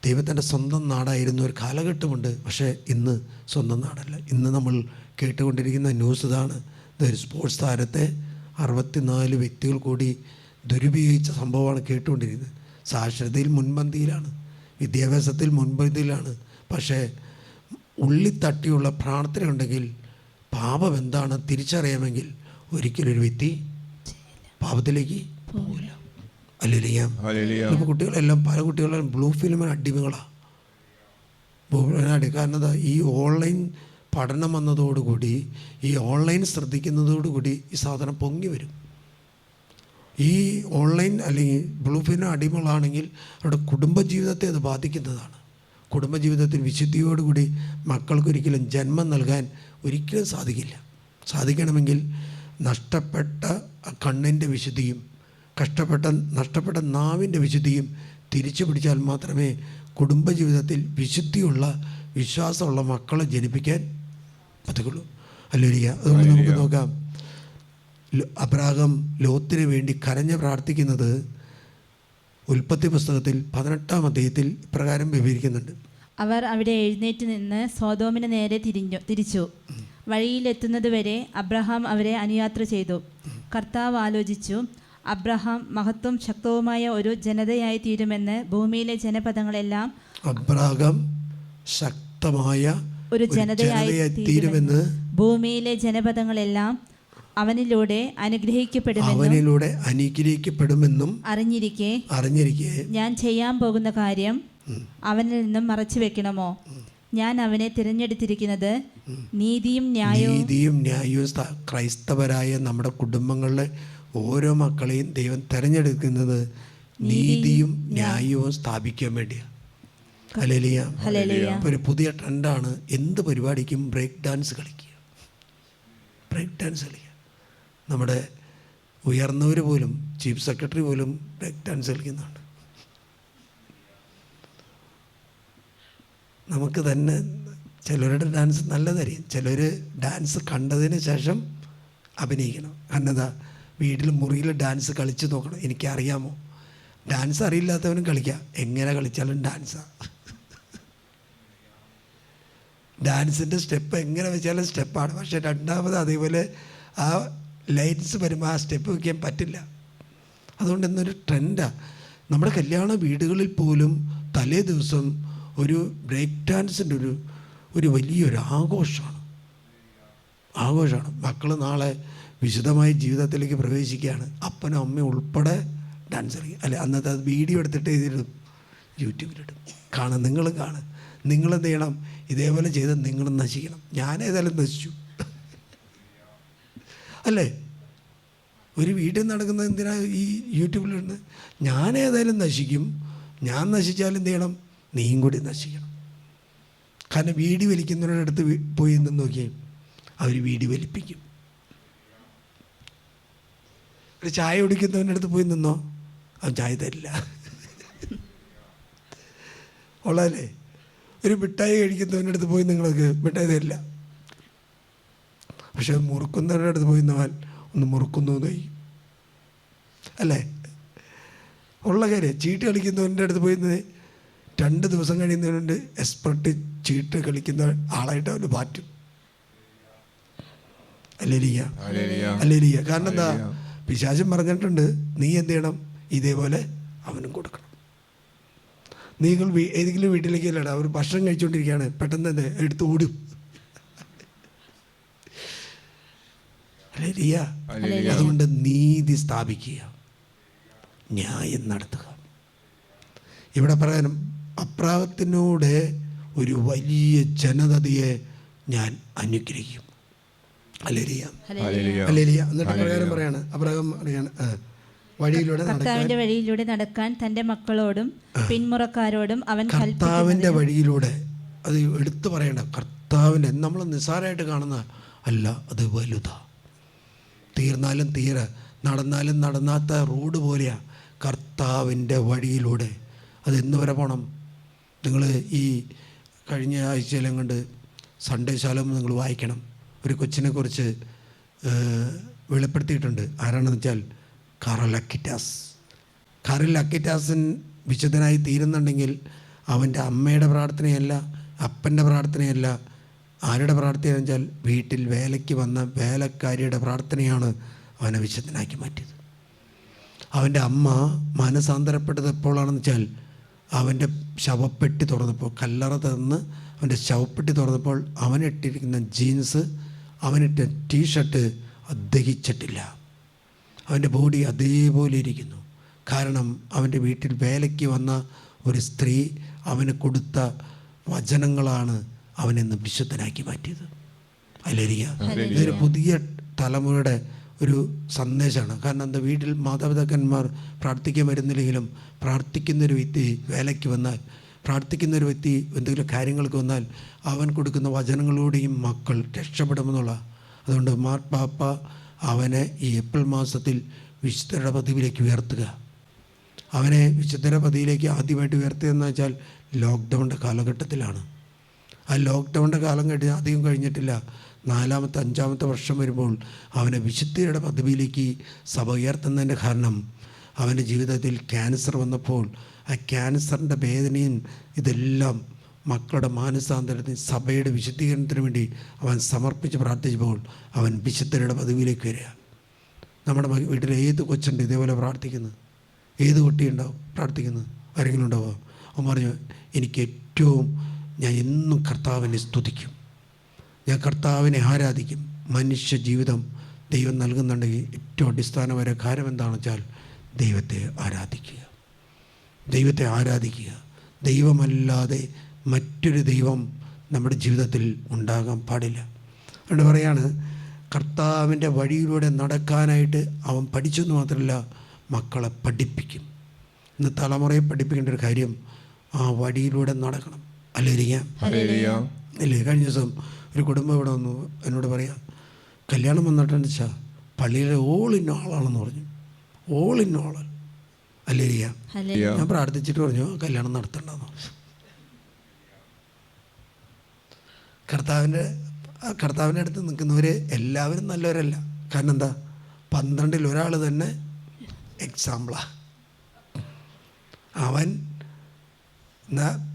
ദൈവത്തിൻ്റെ സ്വന്തം നാടായിരുന്ന ഒരു കാലഘട്ടമുണ്ട്. പക്ഷേ ഇന്ന് സ്വന്തം നാടല്ല. ഇന്ന് നമ്മൾ കേട്ടുകൊണ്ടിരിക്കുന്ന ന്യൂസ് ഇതാണ്. ഒരു സ്പോർട്സ് താരത്തെ 64 വ്യക്തികൾ കൂടി ദുരുപയോഗിച്ച സംഭവമാണ് കേട്ടുകൊണ്ടിരിക്കുന്നത്. സാക്ഷരതയിൽ മുൻപന്തിയിലാണ്, വിദ്യാഭ്യാസത്തിൽ മുൻപന്തിയിലാണ്. പക്ഷേ ഉള്ളിത്തട്ടിയുള്ള പ്രാർത്ഥനയുണ്ടെങ്കിൽ, പാപം എന്താണ് തിരിച്ചറിയാമെങ്കിൽ ഒരിക്കലും ഒരു വ്യക്തി പാപത്തിലേക്ക് പോകില്ല. അല്ലെങ്കിൽ കുട്ടികളെല്ലാം, പല കുട്ടികളെല്ലാം ബ്ലൂ ഫിലിമിന് അടിമകളാണ്. കാരണം എന്താ? ഈ ഓൺലൈൻ പഠനം വന്നതോടുകൂടി, ഈ ഓൺലൈൻ ശ്രദ്ധിക്കുന്നതോടുകൂടി ഈ സാധനം പൊങ്ങി വരും. ഈ ഓൺലൈൻ അല്ലെങ്കിൽ ബ്ലൂ ഫിലിമിന് അടിമകളാണെങ്കിൽ അവരുടെ കുടുംബജീവിതത്തെ അത് ബാധിക്കുന്നതാണ്. കുടുംബജീവിതത്തിൽ വിശുദ്ധിയോടുകൂടി മക്കൾക്കൊരിക്കലും ജന്മം നൽകാൻ ഒരിക്കലും സാധിക്കണമെങ്കിൽ നഷ്ടപ്പെട്ട കണ്ണിൻ്റെ വിശുദ്ധിയും നഷ്ടപ്പെട്ട നാവിൻ്റെ വിശുദ്ധിയും തിരിച്ചു പിടിച്ചാൽ മാത്രമേ കുടുംബജീവിതത്തിൽ വിശുദ്ധിയുള്ള, വിശ്വാസമുള്ള മക്കളെ ജനിപ്പിക്കാൻ പറ്റുള്ളൂ. ഹല്ലേലൂയ. അതുകൊണ്ട് നമുക്ക് നോക്കാം, അബ്രാഹാം ലോത്തിന് വേണ്ടി കരഞ്ഞ് പ്രാർത്ഥിക്കുന്നത് ഉൽപ്പത്തി പുസ്തകത്തിൽ 18-ാം അധ്യായത്തിൽ ഇപ്രകാരം വിവരിക്കുന്നുണ്ട്. അവർ അവിടെ എഴുന്നേറ്റ് നിന്ന് സോദോമിന് നേരെ തിരിച്ചു. വഴിയിലെത്തുന്നതുവരെ അബ്രഹാം അവരെ അനുയാത്ര ചെയ്തു. കർത്താവ് ആലോചിച്ചു, അബ്രഹാം മഹത്വം ശക്തവുമായ ഒരു ജനതയായി തീരുമെന്ന് ഭൂമിയിലെ ജനപദങ്ങളെല്ലാം, അബ്രഹാം ശക്തമായ ഒരു ജനതയായി തീരുമെന്ന് ഭൂമിയിലെ ജനപദങ്ങളെല്ലാം അവനിലൂടെ അനുഗ്രഹിക്കപ്പെടുമെന്നും അറിഞ്ഞിരിക്കെ ഞാൻ ചെയ്യാൻ പോകുന്ന കാര്യം അവനിൽ നിന്നും മറച്ചു വെക്കണമോ? ഞാൻ അവനെ തിരഞ്ഞെടുത്തിരിക്കുന്നത് നീതിയും ന്യായവും ക്രൈസ്തവരായ നമ്മുടെ കുടുംബങ്ങളിലെ ഓരോ മക്കളെയും ദൈവം തിരഞ്ഞെടുക്കുന്നത് നീതിയും ന്യായവും സ്ഥാപിക്കാൻ വേണ്ടിയാണ്. ഹല്ലേലൂയ. ഒരു പുതിയ ട്രെൻഡാണ്, എന്ത് പരിപാടിക്കും ബ്രേക്ക് ഡാൻസ് കളിക്കുക. നമ്മുടെ ഉയർന്നവർ പോലും, ചീഫ് സെക്രട്ടറി പോലും ബ്രേക്ക് ഡാൻസ് കളിക്കുന്നുണ്ട്. നമുക്ക് തന്നെ ചിലരുടെ ഡാൻസ് നല്ലതായിരിക്കും, ചിലർ ഡാൻസ് കണ്ടതിന് ശേഷം അഭിനയിക്കണം. എന്നതാ? വീട്ടിൽ മുറിയിൽ ഡാൻസ് കളിച്ച് നോക്കണം. എനിക്കറിയാമോ? ഡാൻസ് അറിയില്ലാത്തവനും കളിക്കാം, എങ്ങനെ കളിച്ചാലും ഡാൻസാണ്. ഡാൻസിൻ്റെ സ്റ്റെപ്പ് എങ്ങനെ വെച്ചാലും സ്റ്റെപ്പാണ്. പക്ഷേ രണ്ടാമത് അതേപോലെ ആ ലൈൻസ് വരുമ്പോൾ ആ സ്റ്റെപ്പ് വയ്ക്കാൻ പറ്റില്ല. അതുകൊണ്ട് ഇന്നൊരു ട്രെൻഡാണ്. നമ്മുടെ കല്യാണ വീടുകളിൽ പോലും തലേ ദിവസം ഒരു ബ്രേക്ക് ഡാൻസിൻ്റെ ഒരു വലിയൊരു ആഘോഷമാണ്. മക്കൾ നാളെ വിശുദ്ധമായ ജീവിതത്തിലേക്ക് പ്രവേശിക്കുകയാണ്. അപ്പനും അമ്മയും ഉൾപ്പെടെ ഡാൻസ് കളിക്കും. അല്ലെ, അന്നത്തെ അത് വീഡിയോ എടുത്തിട്ട് ഇതിലിടും, യൂട്യൂബിലിടും. നിങ്ങളും കാണും. നിങ്ങളെന്ത് ചെയ്യണം? ഇതേപോലെ ചെയ്ത് നിങ്ങളും നശിക്കണം. ഞാനേതായാലും നശിച്ചു അല്ലേ? ഒരു വീട്ടിൽ നടക്കുന്നത് എന്തിനാ ഈ യൂട്യൂബിലിടുന്നത്? ഞാനേതായാലും നശിക്കും. ഞാൻ നശിച്ചാലും എന്ത് ചെയ്യണം? നീയും കൂടി നശിക്കണം. കാരണം വീടി വലിക്കുന്നവരുടെ അടുത്ത് പോയി നിന്ന് നോക്കിയേ, അവർ വീടി വലിപ്പിക്കും. ഒരു ചായ കുടിക്കുന്നവൻ്റെ അടുത്ത് പോയി നിന്നോ, അവൻ ചായ തരില്ല. ഉള്ളതല്ലേ? ഒരു മിഠായി കഴിക്കുന്നവൻ്റെ അടുത്ത് പോയി നിങ്ങൾക്ക് മിഠായി തരില്ല. പക്ഷെ മുറുക്കുന്നവരുടെ അടുത്ത് പോയി നിന്നാൽ ഒന്ന് മുറുക്കുന്നു കഴിയും അല്ലേ? ഉള്ള കാര്യം. ചീട്ട് കളിക്കുന്നവൻ്റെ അടുത്ത് പോയി നിന്ന് 2 ദിവസം കഴിയുന്നവനുണ്ട് എക്സ്പെർട്ട് ചീട്ട് കളിക്കുന്ന ആളായിട്ട് അവന് മാറ്റും. അല്ലേലിയ. കാരണം എന്താ? പിശാചൻ പറഞ്ഞിട്ടുണ്ട്, നീ എന്ത് ചെയ്യണം? ഇതേപോലെ അവനും കൊടുക്കണം. നിങ്ങൾ ഏതെങ്കിലും വീട്ടിലേക്ക് അല്ലടാ, അവർ ഭക്ഷണം കഴിച്ചുകൊണ്ടിരിക്കുകയാണ്, പെട്ടെന്ന് തന്നെ എടുത്ത് ഓടും. അതുകൊണ്ട് നീതി സ്ഥാപിക്കുക, ന്യായം നടത്തുക. ഇവിടെ പറയാനും അബ്രാഹത്തിനോട് ഒരു വലിയ ജനതയെ ഞാൻ അനുഗ്രഹിക്കും. ഹല്ലേലൂയ. എന്നിട്ട് പ്രകാരം പറയാണ്, അബ്രാഹാം പറയാണ്, കർത്താവിന്റെ വഴിയിലൂടെ നടക്കാൻ തന്റെ മക്കളോടും പിന്മുറക്കാരോടും അവൻ കർത്താവിന്റെ വഴിയിലൂടെ. അത് എടുത്തു പറയണ്ട. കർത്താവിൻ്റെ നമ്മൾ നിസ്സാരമായിട്ട് കാണുന്ന അല്ല, അത് വലുതാ. തീർന്നാലും തീരെ, നടന്നാലും നടന്നാത്ത റോഡ് പോലെയാണ് കർത്താവിൻ്റെ വഴിയിലൂടെ. അത് എന്ന് വരെ പോകണം? നിങ്ങൾ ഈ കഴിഞ്ഞ ആഴ്ചയിലും കൊണ്ട് സൺഡേ ശാലം നിങ്ങൾ വായിക്കണം. ഒരു കൊച്ചിനെക്കുറിച്ച് വെളിപ്പെടുത്തിയിട്ടുണ്ട്. ആരാണെന്ന് വെച്ചാൽ കാറൽ അക്കിറ്റാസൻ വിശുദ്ധനായി തീരുന്നുണ്ടെങ്കിൽ അവൻ്റെ അമ്മയുടെ പ്രാർത്ഥനയല്ല, അപ്പൻ്റെ പ്രാർത്ഥനയല്ല, ആരുടെ പ്രാർത്ഥനയെന്ന് വെച്ചാൽ വീട്ടിൽ വേലയ്ക്ക് വന്ന വേലക്കാരിയുടെ പ്രാർത്ഥനയാണ് അവനെ വിശുദ്ധനാക്കി മാറ്റിയത്. അവൻ്റെ അമ്മ മാനസാന്തരപ്പെട്ടത് എപ്പോഴാണെന്ന് വെച്ചാൽ അവൻ്റെ ശവപ്പെട്ടി തുറന്നപ്പോൾ, കല്ലറ തുറന്ന് അവൻ്റെ ശവപ്പെട്ടി തുറന്നപ്പോൾ അവനിട്ടിരിക്കുന്ന ജീൻസ്, അവനിട്ട ടീഷർട്ട് ദഹിച്ചിട്ടില്ല. അവൻ്റെ ബോഡി അതേപോലെ ഇരിക്കുന്നു. കാരണം അവൻ്റെ വീട്ടിൽ വേലയ്ക്ക് വന്ന ഒരു സ്ത്രീ അവന് കൊടുത്ത വചനങ്ങളാണ് അവനെന്ന് വിശുദ്ധനാക്കി മാറ്റിയത്. ഇതൊരു പുതിയ തലമുറയുടെ ഒരു സന്ദേശമാണ്. കാരണം എന്താ? വീട്ടിൽ മാതാപിതാക്കന്മാർ പ്രാർത്ഥിക്കാൻ വരുന്നില്ലെങ്കിലും പ്രാർത്ഥിക്കുന്നൊരു വ്യക്തി വേലയ്ക്ക് വന്നാൽ, പ്രാർത്ഥിക്കുന്നൊരു വ്യക്തി എന്തെങ്കിലും കാര്യങ്ങൾക്ക് വന്നാൽ അവൻ കൊടുക്കുന്ന വചനങ്ങളോടെയും മക്കൾ രക്ഷപ്പെടുമെന്നുള്ള. അതുകൊണ്ട് മാർപ്പാപ്പ അവനെ ഈ ഏപ്രിൽ മാസത്തിൽ വിശുദ്ധരുടെ പദവിയിലേക്ക് ഉയർത്തുക. അവനെ വിശുദ്ധരുടെ പദവിയിലേക്ക് ആദ്യമായിട്ട് ഉയർത്തുകയെന്ന് വെച്ചാൽ ലോക്ക്ഡൗണിൻ്റെ കാലഘട്ടത്തിലാണ്. ആ ലോക്ക്ഡൗണിൻ്റെ കാലം അധികം കഴിഞ്ഞിട്ടില്ല. 4ാമത്തെ 5ാമത്തെ വർഷം വരുമ്പോൾ അവനെ വിശുദ്ധരുടെ പദവിയിലേക്ക് സഭ ഉയർത്തുന്നതിൻ്റെ കാരണം അവൻ്റെ ജീവിതത്തിൽ ക്യാൻസർ വന്നപ്പോൾ ആ ക്യാൻസറിൻ്റെ വേദനയും ഇതെല്ലാം മക്കളുടെ മാനസാന്തരത്തിന് സഭയുടെ വിശുദ്ധീകരണത്തിന് വേണ്ടി അവൻ സമർപ്പിച്ച് പ്രാർത്ഥിച്ചപ്പോൾ അവൻ വിശുദ്ധരുടെ പദവിയിലേക്ക് വരിക. നമ്മുടെ വീട്ടിൽ ഏത് കൊച്ചുണ്ട് ഇതേപോലെ പ്രാർത്ഥിക്കുന്നത്? ഏത് കുട്ടിയുണ്ടാവും പ്രാർത്ഥിക്കുന്നത്? ആരെങ്കിലും ഉണ്ടാവുമോ? അവൻ പറഞ്ഞു, എനിക്ക് ഞാൻ എന്നും കർത്താവിനെ സ്തുതിക്കും, ഞാൻ കർത്താവിനെ ആരാധിക്കും. മനുഷ്യ ജീവിതം ദൈവം നൽകുന്നുണ്ടെങ്കിൽ ഏറ്റവും അടിസ്ഥാനപര കാര്യം എന്താണെന്ന് വെച്ചാൽ ദൈവത്തെ ആരാധിക്കുക. ദൈവമല്ലാതെ മറ്റൊരു ദൈവം നമ്മുടെ ജീവിതത്തിൽ ഉണ്ടാകാൻ പാടില്ല. അതുകൊണ്ട് പറയാണ്, കർത്താവിൻ്റെ വഴിയിലൂടെ നടക്കാനായിട്ട് അവൻ പഠിച്ചെന്ന് മാത്രമല്ല, മക്കളെ പഠിപ്പിക്കും. ഇന്ന് തലമുറയെ പഠിപ്പിക്കേണ്ട ഒരു കാര്യം ആ വഴിയിലൂടെ നടക്കണം. അല്ലേ? കഴിഞ്ഞ ദിവസം ഒരു കുടുംബം ഇവിടെ വന്നു എന്നോട് പറയാം, കല്യാണം വന്നിട്ടെന്ന് വെച്ചാൽ പള്ളിയിലെ ഓൾ ഇൻ ആളാണെന്ന് പറഞ്ഞു. ഓൾ ഇൻ ആൾ അല്ലേ? ഞാൻ പ്രാർത്ഥിച്ചിട്ട് പറഞ്ഞു കല്യാണം നടത്തണ്ടെന്ന് പറഞ്ഞു. കർത്താവിൻ്റെ അടുത്ത് നിൽക്കുന്നവർ എല്ലാവരും നല്ലവരല്ല. കാരണം എന്താ? 12ൽ ഒരാൾ തന്നെ എക്സാമ്പിളാണ്. അവൻ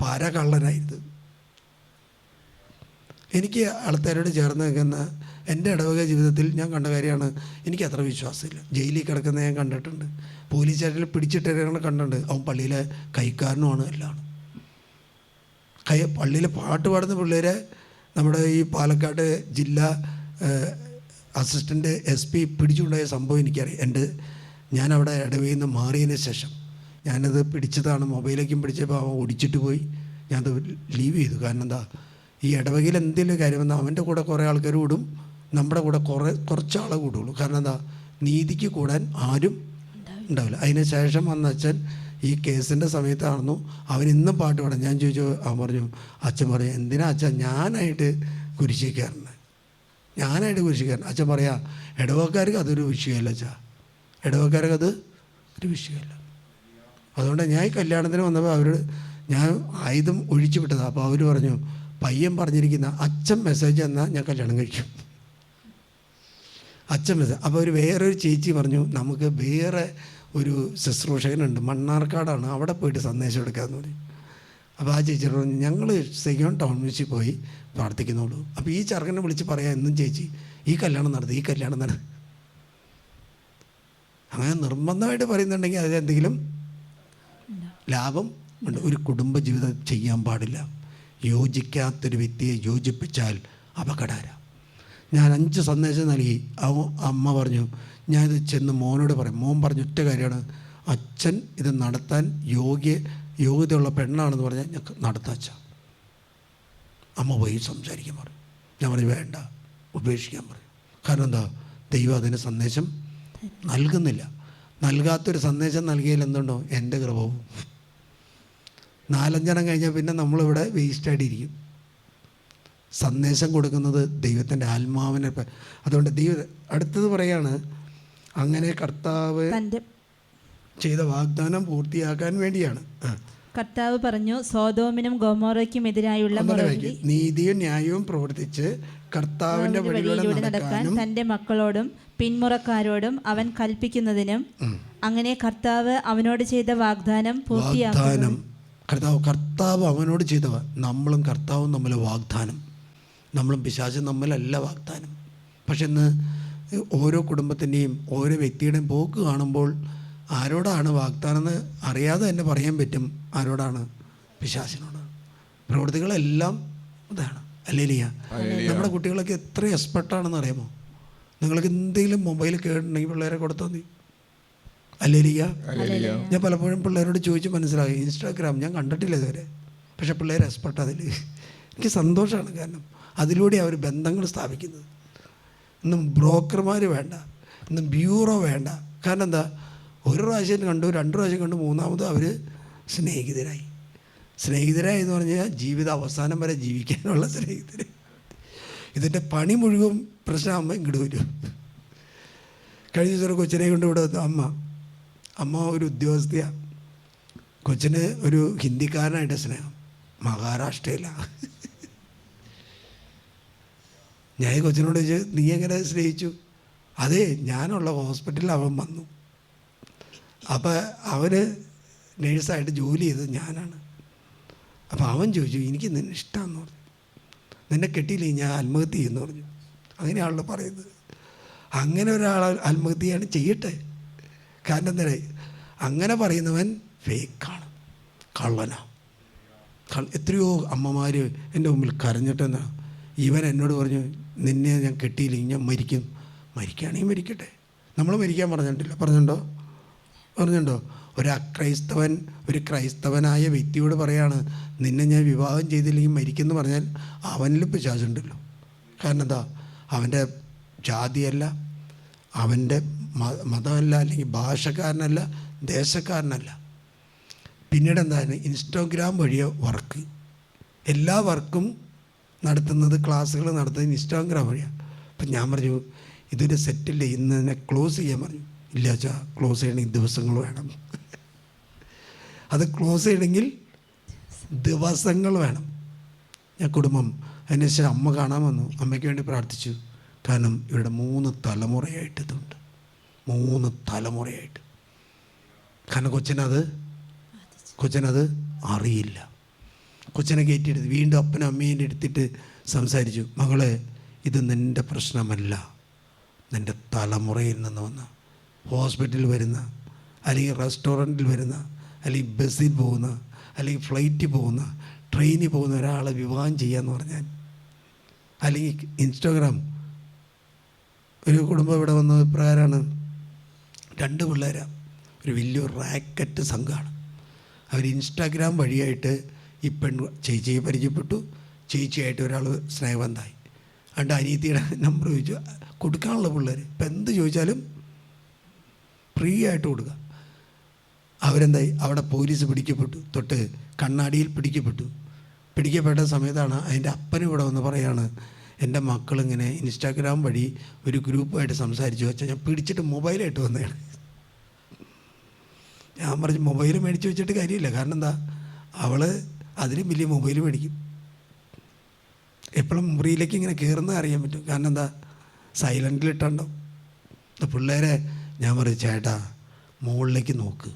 പാരകള്ളനായിരുന്നു. എനിക്ക് ആൾക്കാരോട് ചേർന്ന് നിൽക്കുന്ന എൻ്റെ ഇടവക ജീവിതത്തിൽ ഞാൻ കണ്ട കാര്യമാണ്. എനിക്ക് അത്ര വിശ്വാസമില്ല. ജയിലിൽ കിടക്കുന്ന ഞാൻ കണ്ടിട്ടുണ്ട്, പോലീസ് സ്റ്റേഷനിൽ പിടിച്ചിട്ടിരിക്കണ കണ്ടിട്ടുണ്ട്. അവൻ പള്ളിയിലെ കൈക്കാരനുമാണ് എല്ലാം. പള്ളിയിൽ പാട്ട് പാടുന്ന പിള്ളേരെ നമ്മുടെ ഈ പാലക്കാട് ജില്ലാ അസിസ്റ്റൻ്റ് SP പിടിച്ചുകൊണ്ടായ സംഭവം എനിക്കറിയാം. ഞാനവിടെ ഇടവയിൽ നിന്ന് മാറിയതിന് ശേഷം ഞാനത് പിടിച്ചതാണ്. മൊബൈലേക്കും പിടിച്ചപ്പോൾ അവൻ ഓടിച്ചിട്ട് പോയി. ഞാനത് ലീവ് ചെയ്തു. കാരണം എന്താ, ഈ ഇടവകയിൽ എന്തെങ്കിലും കാര്യം വന്നാൽ അവൻ്റെ കൂടെ കുറേ ആൾക്കാർ കൂടും, നമ്മുടെ കൂടെ കുറച്ചാളെ കൂടുള്ളൂ. കാരണം എന്താ, നീതിക്ക് കൂടാൻ ആരും ഉണ്ടാവില്ല. അതിന് ശേഷം വന്ന അച്ഛൻ ഈ കേസിൻ്റെ സമയത്താണെന്നു അവൻ ഇന്നും പാട്ട് പാടാം. ഞാൻ ചോദിച്ചു, അവൻ പറഞ്ഞു, അച്ഛൻ പറഞ്ഞു, എന്തിനാ അച്ഛൻ ഞാനായിട്ട് കുരിശിക്കാരൻ. അച്ഛൻ പറയാ, ഇടവക്കാർക്ക് അതൊരു വിഷയമല്ല അച്ഛാ, ഇടവക്കാർക്ക് അത് ഒരു വിഷയമല്ല. അതുകൊണ്ട് ഞാൻ ഈ കല്യാണത്തിന് വന്നപ്പോൾ ഞാൻ ആയുധം ഒഴിച്ചു വിട്ടതാണ്. അപ്പോൾ അവർ പറഞ്ഞു, പയ്യൻ പറഞ്ഞിരിക്കുന്ന അച്ഛൻ മെസ്സേജ് എന്നാൽ ഞാൻ കല്യാണം കഴിക്കും. അച്ഛൻ മെസ്സേജ്. അപ്പോൾ വേറൊരു ചേച്ചി പറഞ്ഞു, നമുക്ക് വേറെ ഒരു ശുശ്രൂഷകനുണ്ട്, മണ്ണാർക്കാടാണ്, അവിടെ പോയിട്ട് സന്ദേശം എടുക്കാമെന്ന് പറയും. അപ്പോൾ ആ ചേച്ചി പറഞ്ഞു, ഞങ്ങൾ സെയ്യോൺ ടൗൺ മ്യൂസിൽ പോയി പ്രാർത്ഥിക്കുന്നുള്ളൂ. അപ്പോൾ ഈ ചെറുക്കനെ വിളിച്ച് പറയാം, എന്നും ചേച്ചി ഈ കല്യാണം നടത്തി. അങ്ങനെ നിർബന്ധമായിട്ട് പറയുന്നുണ്ടെങ്കിൽ അതിലെന്തെങ്കിലും ലാഭം ഉണ്ട്. ഒരു കുടുംബ ജീവിതം ചെയ്യാൻ പാടില്ല. യോജിക്കാത്തൊരു വ്യക്തിയെ യോജിപ്പിച്ചാൽ അപകടകര. ഞാൻ 5 സന്ദേശം നൽകി. അമ്മ പറഞ്ഞു, ഞാനിത് ചെന്ന് മോനോട് പറയും. മോൻ പറഞ്ഞ ഒറ്റ കാര്യമാണ്, അച്ഛൻ ഇത് നടത്താൻ യോഗ്യതയുള്ള പെണ്ണാണെന്ന് പറഞ്ഞാൽ ഞാൻ നടത്താച്ച. അമ്മ പോയി സംസാരിക്കാൻ പറയും. ഞാൻ പറഞ്ഞു, വേണ്ട, ഉപേക്ഷിക്കാൻ പറയും. കാരണം എന്താ, ദൈവം അതിന് സന്ദേശം നൽകുന്നില്ല. നൽകാത്തൊരു സന്ദേശം നൽകിയാൽ എന്തുണ്ടോ, എൻ്റെ കൃപവും 4-5 എണ്ണം കഴിഞ്ഞാൽ പിന്നെ നമ്മളിവിടെ വേസ്റ്റായിട്ടിരിക്കും. സന്ദേശം കൊടുക്കുന്നത് ദൈവത്തിൻ്റെ ആത്മാവിനെ. അതുകൊണ്ട് അടുത്തത് പറയാണ്, അങ്ങനെ കർത്താവ് ചെയ്ത വാഗ്ദാനം പൂർത്തിയാക്കാൻ വേണ്ടിയാണ്. കർത്താവ് പറഞ്ഞു, സോദോമിനും ഗൊമോറയ്ക്കും എതിരായുള്ള നീതിയും ന്യായവും പ്രവർത്തിച്ച് കർത്താവിൻ്റെ വഴിയിലൂടെ നടക്കാൻ തൻ്റെ മക്കളോടും പിന്മുറക്കാരോടും അവൻ കൽപ്പിക്കുന്നതിനും അങ്ങനെ കർത്താവ് അവനോട് ചെയ്ത വാഗ്ദാനം പൂർത്തിയാക്കും. കർത്താവ് അവനോട് ചെയ്തവ, നമ്മളും കർത്താവും തമ്മിൽ വാഗ്ദാനം, നമ്മളും പിശാചും തമ്മിലല്ല വാഗ്ദാനം. പക്ഷെ ഇന്ന് ഓരോ കുടുംബത്തിൻ്റെയും ഓരോ വ്യക്തിയുടെയും പോക്ക് കാണുമ്പോൾ ആരോടാണ് വാഗ്ദാനം എന്ന് അറിയാതെ തന്നെ പറയാൻ പറ്റും. ആരോടാണ്? പിശാചിനോടാണ്. പ്രവൃത്തികളെല്ലാം അതാണ്. അല്ലേലിയ. നമ്മുടെ കുട്ടികളൊക്കെ എത്ര എക്സ്പെർട്ടാണെന്ന് അറിയാമോ? നിങ്ങൾക്ക് എന്തെങ്കിലും മൊബൈൽ കേട്ടിട്ടുണ്ടെങ്കിൽ പിള്ളേരെ കൊടുത്താൽ മതി. അല്ലേലിയ. ഞാൻ പലപ്പോഴും പിള്ളേരോട് ചോദിച്ച് മനസ്സിലാക്കി, ഇൻസ്റ്റാഗ്രാം ഞാൻ കണ്ടിട്ടില്ല ഇതുവരെ, പക്ഷേ പിള്ളേർ എക്സ്പെർട്ട് അതിൽ. എനിക്ക് സന്തോഷമാണ്. കാരണം അതിലൂടെ അവർ ബന്ധങ്ങൾ സ്ഥാപിക്കുന്നത്. ഇന്നും ബ്രോക്കർമാർ വേണ്ട, ഇന്നും ബ്യൂറോ വേണ്ട. കാരണം എന്താ, ഒരു പ്രാവശ്യം കണ്ടു, 2 പ്രാവശ്യം കണ്ടു, 3ാമത് അവർ സ്നേഹിതരായി എന്ന് പറഞ്ഞാൽ ജീവിത അവസാനം വരെ ജീവിക്കാനുള്ള സ്നേഹിതർ. ഇതിൻ്റെ പണി മുഴുവൻ പ്രശ്നമാകുമ്പോൾ ഇങ്ങോട്ട് വരും. കഴിഞ്ഞ ദിവസം കൊച്ചിനെ കൊണ്ട് ഇവിടെ അമ്മ ഒരു ഉദ്യോഗസ്ഥയാണ്. കൊച്ചിന് ഒരു ഹിന്ദിക്കാരനായിട്ട് സ്നേഹം, മഹാരാഷ്ട്രയിലാണ്. ഞാൻ കൊച്ചിനോട് ചോദിച്ചു, നീ എങ്ങനെ സ്നേഹിച്ചു? അതേ, ഞാനുള്ള ഹോസ്പിറ്റലിൽ അവൻ വന്നു. അപ്പോൾ അവന് നേഴ്സായിട്ട് ജോലി ചെയ്തത് ഞാനാണ്. അപ്പോൾ അവൻ ചോദിച്ചു, എനിക്ക് നിന്നെ ഇഷ്ടമാണെന്ന് പറഞ്ഞു. നിന്നെ കെട്ടിയില്ലേ ഞാൻ ആത്മഹത്യ ചെയ്യുമെന്ന് പറഞ്ഞു. അങ്ങനെയാണല്ലോ പറയുന്നത്. അങ്ങനെ ഒരാൾ ആത്മഹത്യയാണ്, ചെയ്യട്ടെ. കാരണം എന്താ, അങ്ങനെ പറയുന്നവൻ ഫേക്കാണ്, കള്ളനാണ്. എത്രയോ അമ്മമാർ എൻ്റെ മുമ്പിൽ കരഞ്ഞിട്ടെന്നാ. ഇവൻ എന്നോട് പറഞ്ഞു, നിന്നെ ഞാൻ കെട്ടിയില്ലെങ്കിൽ ഞാൻ മരിക്കുകയാണെങ്കിൽ മരിക്കട്ടെ. നമ്മൾ മരിക്കാൻ പറഞ്ഞിട്ടുണ്ടോ? ഒരു ക്രൈസ്തവനായ വ്യക്തിയോട് പറയാണ്, നിന്നെ ഞാൻ വിവാഹം ചെയ്തില്ലെങ്കിൽ മരിക്കുമെന്ന് പറഞ്ഞാൽ അവനിൽ പിശാചുണ്ടല്ലോ. കാരണം എന്താ, അവൻ്റെ ജാതിയല്ല, അവൻ്റെ മതമല്ല, അല്ലെങ്കിൽ ഭാഷക്കാരനല്ല, ദേശക്കാരനല്ല. പിന്നീട് എന്താണ്, ഇൻസ്റ്റാഗ്രാം വഴിയോ വർക്ക്, എല്ലാ വർക്കും നടത്തുന്നത്, ക്ലാസ്സുകൾ നടത്തുന്നത് ഇൻസ്റ്റാഗ്രാം വഴിയാണ്. അപ്പം ഞാൻ പറഞ്ഞു, ഇതൊരു സെറ്റില്ലേ, ഇന്ന് തന്നെ ക്ലോസ് ചെയ്യാൻ പറഞ്ഞു. ഇല്ല വെച്ചാ, ക്ലോസ് ചെയ്യണമെങ്കിൽ ദിവസങ്ങൾ വേണം. അത് ക്ലോസ് ചെയ്യണമെങ്കിൽ ദിവസങ്ങൾ വേണം. ഞാൻ കുടുംബം അതിനുശേഷം അമ്മ കാണാൻ വന്നു. അമ്മയ്ക്ക് വേണ്ടി പ്രാർത്ഥിച്ചു. കാരണം ഇവരുടെ 3 തലമുറയായിട്ട് ഇതുണ്ട്, 3 തലമുറയായിട്ട്. കാരണം കൊച്ചനത് അറിയില്ല. കൊച്ചിനെ കയറ്റിയെടുത്ത് വീണ്ടും അപ്പനും അമ്മേൻ്റെ എടുത്തിട്ട് സംസാരിച്ചു. മകളെ, ഇത് നിൻ്റെ പ്രശ്നമല്ല, നിൻ്റെ തലമുറയിൽ നിന്ന് വന്ന, ഹോസ്പിറ്റലിൽ വരുന്ന, അല്ലെങ്കിൽ റെസ്റ്റോറൻറ്റിൽ വരുന്ന, അല്ലെങ്കിൽ ബസ്സിൽ പോകുന്ന, അല്ലെങ്കിൽ ഫ്ലൈറ്റിൽ പോകുന്ന, ട്രെയിനിൽ പോകുന്ന ഒരാളെ വിവാഹം ചെയ്യാന്ന് പറഞ്ഞാൽ, അല്ലെങ്കിൽ ഇൻസ്റ്റാഗ്രാം, ഒരു കുടുംബം ഇവിടെ വന്നത് പ്രകാരമാണ്. 2 പിള്ളേരാണ്, ഒരു വലിയൊരു റാക്കറ്റ് സംഘമാണ്. അവർ ഇൻസ്റ്റാഗ്രാം വഴിയായിട്ട് ഈ ചേച്ചിയെ പരിചയപ്പെട്ടു. ചേച്ചിയായിട്ട് ഒരാൾ സ്നേഹബന്ധമായി. അതുകൊണ്ട് അനിയത്തിയുടെ നമ്പർ ചോദിച്ചു, കൊടുക്കാനുള്ള പിള്ളേർ ഇപ്പം എന്ത് ചോദിച്ചാലും ഫ്രീ ആയിട്ട് കൊടുക്കുക. അവരെന്തായി, അവിടെ പോലീസ് പിടിക്കപ്പെട്ടു, തൊട്ട് കണ്ണാടിയിൽ പിടിക്കപ്പെട്ട സമയത്താണ് അതിൻ്റെ അപ്പനും ഇവിടെ വന്ന് പറയാണ്, എൻ്റെ മക്കളിങ്ങനെ ഇൻസ്റ്റാഗ്രാം വഴി ഒരു ഗ്രൂപ്പുമായിട്ട് സംസാരിച്ചു വെച്ചാൽ ഞാൻ പിടിച്ചിട്ട് മൊബൈലായിട്ട് വന്നതാണ്. ഞാൻ പറഞ്ഞു, മൊബൈൽ മേടിച്ച് വെച്ചിട്ട് കാര്യമില്ല. കാരണം എന്താ, അവൾ അതിലും വലിയ മൊബൈൽ മേടിക്കും. എപ്പോഴും മുറിയിലേക്ക് ഇങ്ങനെ കയറുന്നത് അറിയാൻ പറ്റും. കാരണം എന്താ, സൈലൻറ്റിലിട്ടുണ്ടാവും. പിള്ളേരെ ഞാൻ പറയും, ചേട്ടാ മുകളിലേക്ക് നോക്ക്.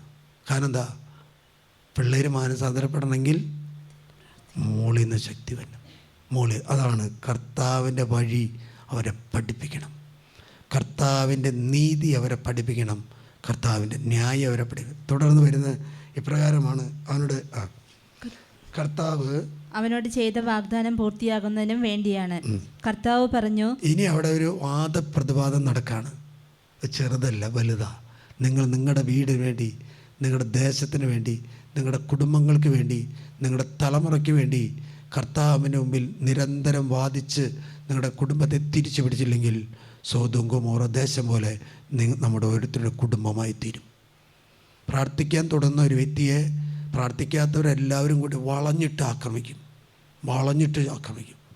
കാരണം എന്താ, പിള്ളേർ മാനസാന്തരപ്പെടണമെങ്കിൽ മുകളിൽ നിന്ന് ശക്തി വരണം. അതാണ് കർത്താവിൻ്റെ വഴി അവരെ പഠിപ്പിക്കണം, കർത്താവിൻ്റെ നീതി അവരെ പഠിപ്പിക്കണം, കർത്താവിൻ്റെ ന്യായം അവരെ പഠിപ്പിക്കണം. തുടർന്ന് വരുന്ന ഇപ്രകാരമാണ്, കർത്താവ് അവനോട് ചെയ്ത വാഗ്ദാനം പൂർത്തിയാകുന്നതിനും വേണ്ടിയാണ്. കർത്താവ് പറഞ്ഞു, ഇനി അവിടെ ഒരു വാദപ്രതിവാദം നടക്കാണ്. ചെറുതല്ല, വലുതാ. നിങ്ങൾ നിങ്ങളുടെ വീടിന് വേണ്ടി, നിങ്ങളുടെ ദേശത്തിന് വേണ്ടി, നിങ്ങളുടെ കുടുംബങ്ങൾക്ക് വേണ്ടി, നിങ്ങളുടെ തലമുറയ്ക്ക് വേണ്ടി കർത്താവിൻ്റെ മുമ്പിൽ നിരന്തരം വാദിച്ച് നിങ്ങളുടെ കുടുംബത്തെ തിരിച്ചു പിടിച്ചില്ലെങ്കിൽ സോദോം ഗൊമോറ ദേശം പോലെ നമ്മുടെ ഓരോരുത്തരുടെ കുടുംബമായി തീരും. പ്രാർത്ഥിക്കാൻ തുടങ്ങുന്ന ഒരു വ്യക്തിയെ പ്രാർത്ഥിക്കാത്തവരെല്ലാവരും കൂടി വളഞ്ഞിട്ട് ആക്രമിക്കും.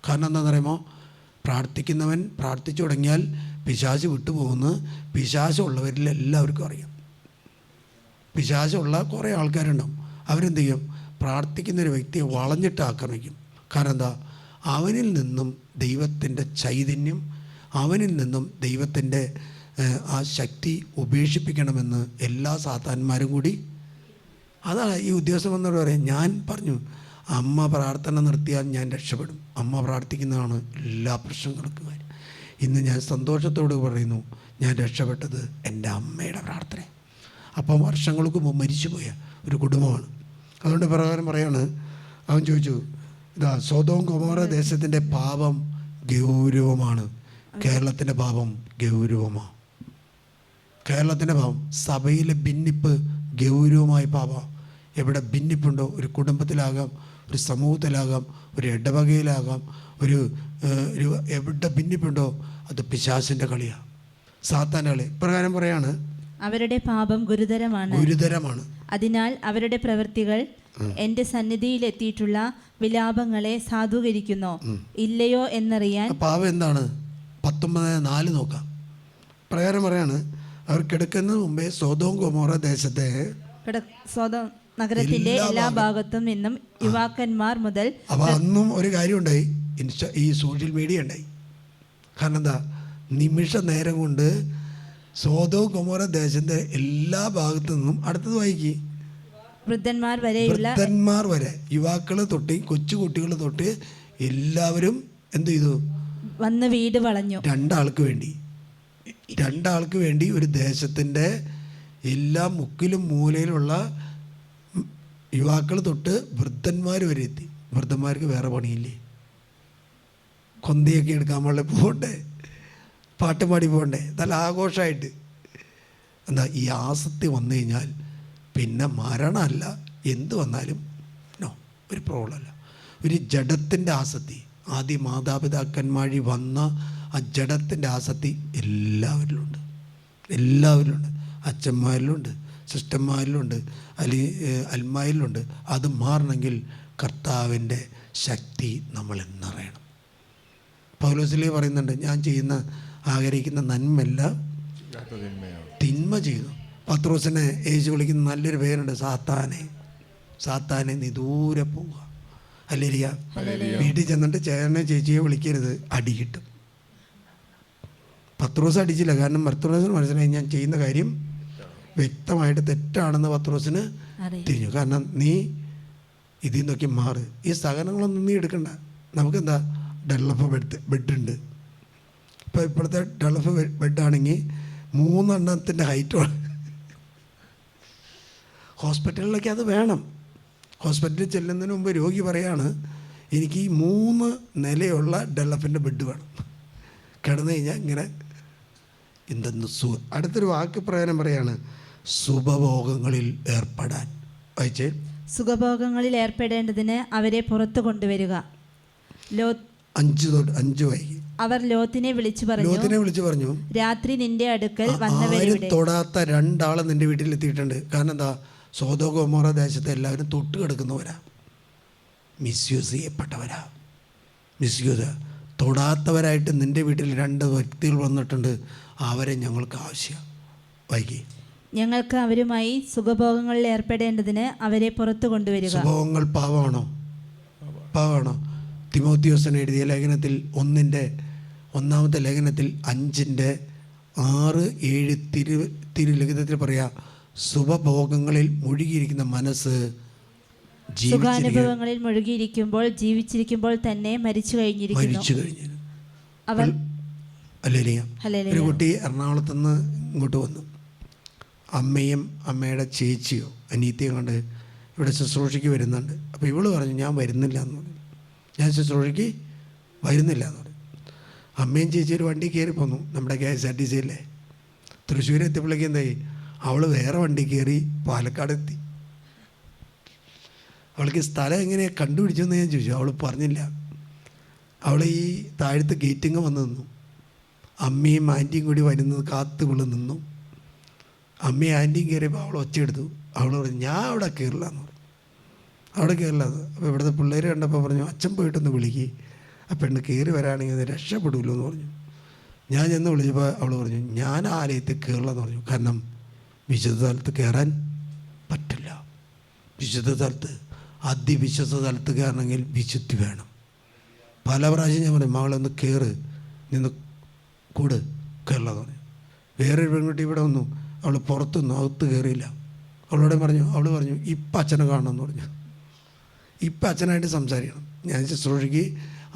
കാരണം എന്താണെന്ന് പറയുമ്പോൾ, പ്രാർത്ഥിക്കുന്നവൻ പ്രാർത്ഥിച്ചു തുടങ്ങിയാൽ പിശാച് വിട്ടുപോകുന്ന, പിശാചുള്ളവരിൽ എല്ലാവർക്കും അറിയാം. പിശാചുള്ള കുറേ ആൾക്കാരുണ്ടാവും. അവരെന്ത് ചെയ്യും, പ്രാർത്ഥിക്കുന്നൊരു വ്യക്തിയെ വളഞ്ഞിട്ട് ആക്രമിക്കും. കാരണം എന്താ, അവനിൽ നിന്നും ദൈവത്തിൻ്റെ ചൈതന്യം, അവനിൽ നിന്നും ദൈവത്തിൻ്റെ ആ ശക്തി ഉപേക്ഷിപ്പിക്കണമെന്ന് എല്ലാ സാത്താന്മാരും കൂടി. അതാണ് ഈ ഉദ്യോഗസ്ഥൻ വന്നവർ പറയും, ഞാൻ പറഞ്ഞു അമ്മ പ്രാർത്ഥന നിർത്തിയാൽ ഞാൻ രക്ഷപ്പെടും, അമ്മ പ്രാർത്ഥിക്കുന്നതാണ് എല്ലാ പ്രശ്നങ്ങൾക്കും കാര്യം. ഇന്ന് ഞാൻ സന്തോഷത്തോട് പറയുന്നു, ഞാൻ രക്ഷപ്പെട്ടത് എൻ്റെ അമ്മയുടെ പ്രാർത്ഥന. അപ്പം വർഷങ്ങൾക്ക് മുമ്പ് മരിച്ചുപോയ ഒരു കുടുംബമാണ്. അതുകൊണ്ട് പ്രകാരം പറയാണ്, അവൻ ചോദിച്ചു, ഇതാ സോദോം ഗൊമോറ ദേശത്തിൻ്റെ പാപം ഗൗരവമാണ്, കേരളത്തിൻ്റെ പാപം ഗൗരവമാണ്. കേരളത്തിൻ്റെ പാപം, സഭയിലെ ഭിന്നിപ്പ് ഗൗരവമായ പാപം. എവിടെ ഭിന്നിപ്പുണ്ടോ, ഒരു കുടുംബത്തിലാകാം, ഒരു സമൂഹത്തിലാകാം, ഒരു ഇടവകയിലാകാം, ഒരു എവിടെ ഭിന്നിപ്പുണ്ടോ അത് പിശാചിൻ്റെ കളിയാണ്, സാത്താൻ്റെ കളി. പ്രകാരം പറയാണ്, അവരുടെ പാപം ഗുരുതരമാണ്. അതിനാൽ അവരുടെ പ്രവൃത്തികൾ എൻ്റെ സന്നിധിയിൽ എത്തിയിട്ടുള്ള വിലാപങ്ങളെ സാധൂകരിക്കുന്നോ ഇല്ലയോ എന്നറിയാൻ. പാപം എന്താണ്? 19:4 നോക്കാം. പ്രകാരം പറയാണ്, അവർ കിടക്കുന്നതിന് മുമ്പേ സോദോം ഗൊമോറ ദേശത്തെ സോദോം നഗരത്തിന്റെ എല്ലാ ഭാഗത്തും നിന്നും യുവാക്കന്മാർ മുതൽ. അപ്പോൾ അന്നും ഒരു കാര്യം ഉണ്ടായി, ഈ സോഷ്യൽ മീഡിയ ഉണ്ടായി. കാരണം എന്താ, നിമിഷ നേരം കൊണ്ട് സോദോം ഗൊമോറ ദേശത്തെ എല്ലാ ഭാഗത്തു നിന്നും, അടുത്തത് വായിക്കി, വൃദ്ധന്മാർ വരെ, യുവാക്കൾ തൊട്ട് കൊച്ചുകുട്ടികൾ തൊട്ട് എല്ലാവരും എന്ത് ചെയ്തു, വന്ന് വീട് വളഞ്ഞു. രണ്ടാൾക്ക് വേണ്ടി ഒരു ദേശത്തിൻ്റെ എല്ലാ മുക്കിലും മൂലയിലുള്ള യുവാക്കൾ തൊട്ട് വൃദ്ധന്മാർ വരെ എത്തി. വൃദ്ധന്മാർക്ക് വേറെ പണിയില്ലേ, കൊന്തയൊക്കെ എടുക്കാൻ വേണ്ടി പോകണ്ടേ, പാട്ട് പാടി പോകണ്ടേ, നല്ല ആഘോഷമായിട്ട്. എന്താ, ഈ ആസക്തി വന്നു കഴിഞ്ഞാൽ പിന്നെ മരണമല്ല, എന്ത് വന്നാലും ഒരു പ്രോബ്ലം അല്ല. ഒരു ജഡത്തിൻ്റെ ആസക്തി, ആദ്യ മാതാപിതാക്കന്മാരി വന്ന ആ ജഡത്തിൻ്റെ ആസക്തി എല്ലാവരിലുണ്ട്. അച്ഛന്മാരിലുണ്ട്, സിസ്റ്റർമാരിലുണ്ട്, അൽമാരിലുണ്ട്. അത് മാറണമെങ്കിൽ കർത്താവിൻ്റെ ശക്തി നമ്മളിൽ നിറയണം. പൗലോസിലേ പറയുന്നുണ്ട്, ഞാൻ ആഗ്രഹിക്കുന്ന നന്മല്ല തിന്മ ചെയ്തു. പത്രോസിനെ യേശു വിളിക്കുന്ന നല്ലൊരു പേരുണ്ട്, സാത്താനെ നീ ദൂരെ പോവുക. ഹല്ലേലൂയ. വീട്ടിൽ ചെന്നിട്ട് ചേട്ടനെ ചേച്ചിയെ വിളിക്കരുത്, അടി കിട്ടും. പത്രോസ് അടിച്ചില്ല, കാരണം പത്രോസിന് മനസ്സിലായി ഞാൻ ചെയ്യുന്ന കാര്യം വ്യക്തമായിട്ട് തെറ്റാണെന്ന് പത്രോസിന് തിരിഞ്ഞു. കാരണം നീ ഇതിൽ നിന്നൊക്കെ മാറ്, ഈ സഹനങ്ങളൊന്നും നീ എടുക്കണ്ട. നമുക്കെന്താ, ഡെവലപ്പ് ബെഡുണ്ട്. ഇപ്പോൾ ഇപ്പോഴത്തെ ഡെവലപ്പ് ബെഡാണെങ്കിൽ 3 എണ്ണത്തിൻ്റെ ഹൈറ്റുമാണ്. ഹോസ്പിറ്റലിലൊക്കെ അത് വേണം. ഹോസ്പിറ്റലിൽ ചെല്ലുന്നതിന് മുമ്പ് രോഗി പറയാണ്, എനിക്ക് ഈ 3 നിലയുള്ള ഡെവലപ്പിൻ്റെ ബെഡ് വേണം. കിടന്നു കഴിഞ്ഞാൽ ഇങ്ങനെ എന്തെന്ന് അടുത്തൊരു വാക്ക് പ്രകാരം പറയാണ്, സുഖഭോഗങ്ങളിൽ ഏർപ്പെടാൻ. വായിച്ചേ. സുഖഭോഗങ്ങളിൽ ഏർപ്പെടേണ്ടതിന് അവരെ പുറത്തു കൊണ്ടുവരിക. 5 വൈകി അവർ ലോത്തിനെ വിളിച്ചു പറഞ്ഞു, രാത്രി നിന്റെ അടുക്കൽ വന്നവരുടെ തൊടാത്ത 2 ആള് നിന്റെ വീട്ടിലെത്തിയിട്ടുണ്ട്. കാരണം എന്താ? സോദോം ഗൊമോറ ദേശത്തെ എല്ലാവരും തൊട്ട് കിടക്കുന്നവരാ, മിസ്യൂസ് ചെയ്യപ്പെട്ടവരാ. മിസ്യൂസ് തൊടാത്തവരായിട്ട് നിന്റെ വീട്ടിൽ 2 വ്യക്തികൾ വന്നിട്ടുണ്ട്. അവരെ ഞങ്ങൾക്ക് ആവശ്യം. വൈകി ഞങ്ങൾക്ക് അവരുമായി സുഖഭോഗങ്ങളിൽ ഏർപ്പെടേണ്ടതിന് അവരെ പുറത്തു കൊണ്ടുവരിക. സുഖഭോഗങ്ങൾ പാവമാണോ? തിമോത്തിയോസിന് എഴുതിയ ലേഖനത്തിൽ 1 ലേഖനത്തിൽ 5:6-7 തിരുലിഖിതത്തിൽ പറയാ, സുഖഭോഗങ്ങളിൽ മുഴുകിയിരിക്കുന്ന മനസ്സ് സുഖാനുഭവങ്ങളിൽ മുഴുകിയിരിക്കുമ്പോൾ ജീവിച്ചിരിക്കുമ്പോൾ തന്നെ മരിച്ചു കഴിഞ്ഞിരിക്കുന്നു. ഒരു കുട്ടി എറണാകുളത്തുനിന്ന് ഇങ്ങോട്ട് വന്നു. അമ്മയും അമ്മയുടെ ചേച്ചിയോ അനീത്തിയോ കൊണ്ട് ഇവിടെ ശുശ്രൂഷയ്ക്ക് വരുന്നുണ്ട്. അപ്പോൾ ഇവള് പറഞ്ഞു, ഞാൻ വരുന്നില്ല എന്ന് പറഞ്ഞു. ഞാൻ ശുശ്രൂഷയ്ക്ക് വരുന്നില്ല എന്ന് പറഞ്ഞു. അമ്മയും ചേച്ചി ഒരു വണ്ടി കയറി പോന്നു, നമ്മുടെ KSRTC അല്ലേ. തൃശ്ശൂർ എത്തിയപ്പോഴേക്കും എന്തായി, അവൾ വേറെ വണ്ടി കയറി പാലക്കാട് എത്തി. അവൾക്ക് സ്ഥലം എങ്ങനെയാണ് കണ്ടുപിടിച്ചെന്ന് ഞാൻ ചോദിച്ചു. അവൾ പറഞ്ഞില്ല. അവൾ ഈ താഴത്തെ ഗേറ്റിങ് വന്ന് നിന്നു. അമ്മയും ആൻറ്റിയും കൂടി വരുന്നത് കാത്ത് വിള് നിന്നു. അമ്മയും ആൻറ്റിയും കയറിയപ്പോൾ അവൾ ഒച്ചയെടുത്തു. അവൾ പറഞ്ഞു, ഞാൻ അവിടെ കയറില്ല എന്ന് പറഞ്ഞു. അവിടെ കയറില്ല. അപ്പോൾ ഇവിടുത്തെ പിള്ളേർ കണ്ടപ്പോൾ പറഞ്ഞു, അച്ഛൻ പോയിട്ടൊന്ന് വിളിക്ക്, ആ പെണ്ണ് കയറി വരാണെങ്കിൽ അത് രക്ഷപ്പെടില്ലോ എന്ന് പറഞ്ഞു. ഞാൻ ചെന്ന് വിളിച്ചപ്പോൾ അവൾ പറഞ്ഞു, ഞാൻ ആലയത്തിൽ കയറില്ല എന്ന് പറഞ്ഞു. കാരണം വിശുദ്ധ സ്ഥലത്ത് കയറാൻ പറ്റില്ല. വിശുദ്ധ സ്ഥലത്ത്, അതിവിശുദ്ധ സ്ഥലത്ത് കയറണമെങ്കിൽ വിശുദ്ധി വേണം. പല പ്രാവശ്യം ഞാൻ പറഞ്ഞു, മകളൊന്ന് കയറ്, നിന്ന് കൂട്, കയറില്ല എന്ന് പറഞ്ഞു. വേറൊരു പെൺകുട്ടി ഇവിടെ വന്നു, അവൾ പുറത്തുനിന്നു, അകത്ത് കയറിയില്ല. അവളോടെ പറഞ്ഞു, അവൾ പറഞ്ഞു, ഇപ്പം അച്ഛനെ കാണണമെന്ന് പറഞ്ഞു. ഇപ്പം അച്ഛനായിട്ട് സംസാരിക്കണം. ഞാൻ ശുശ്രൂഷയ്ക്ക്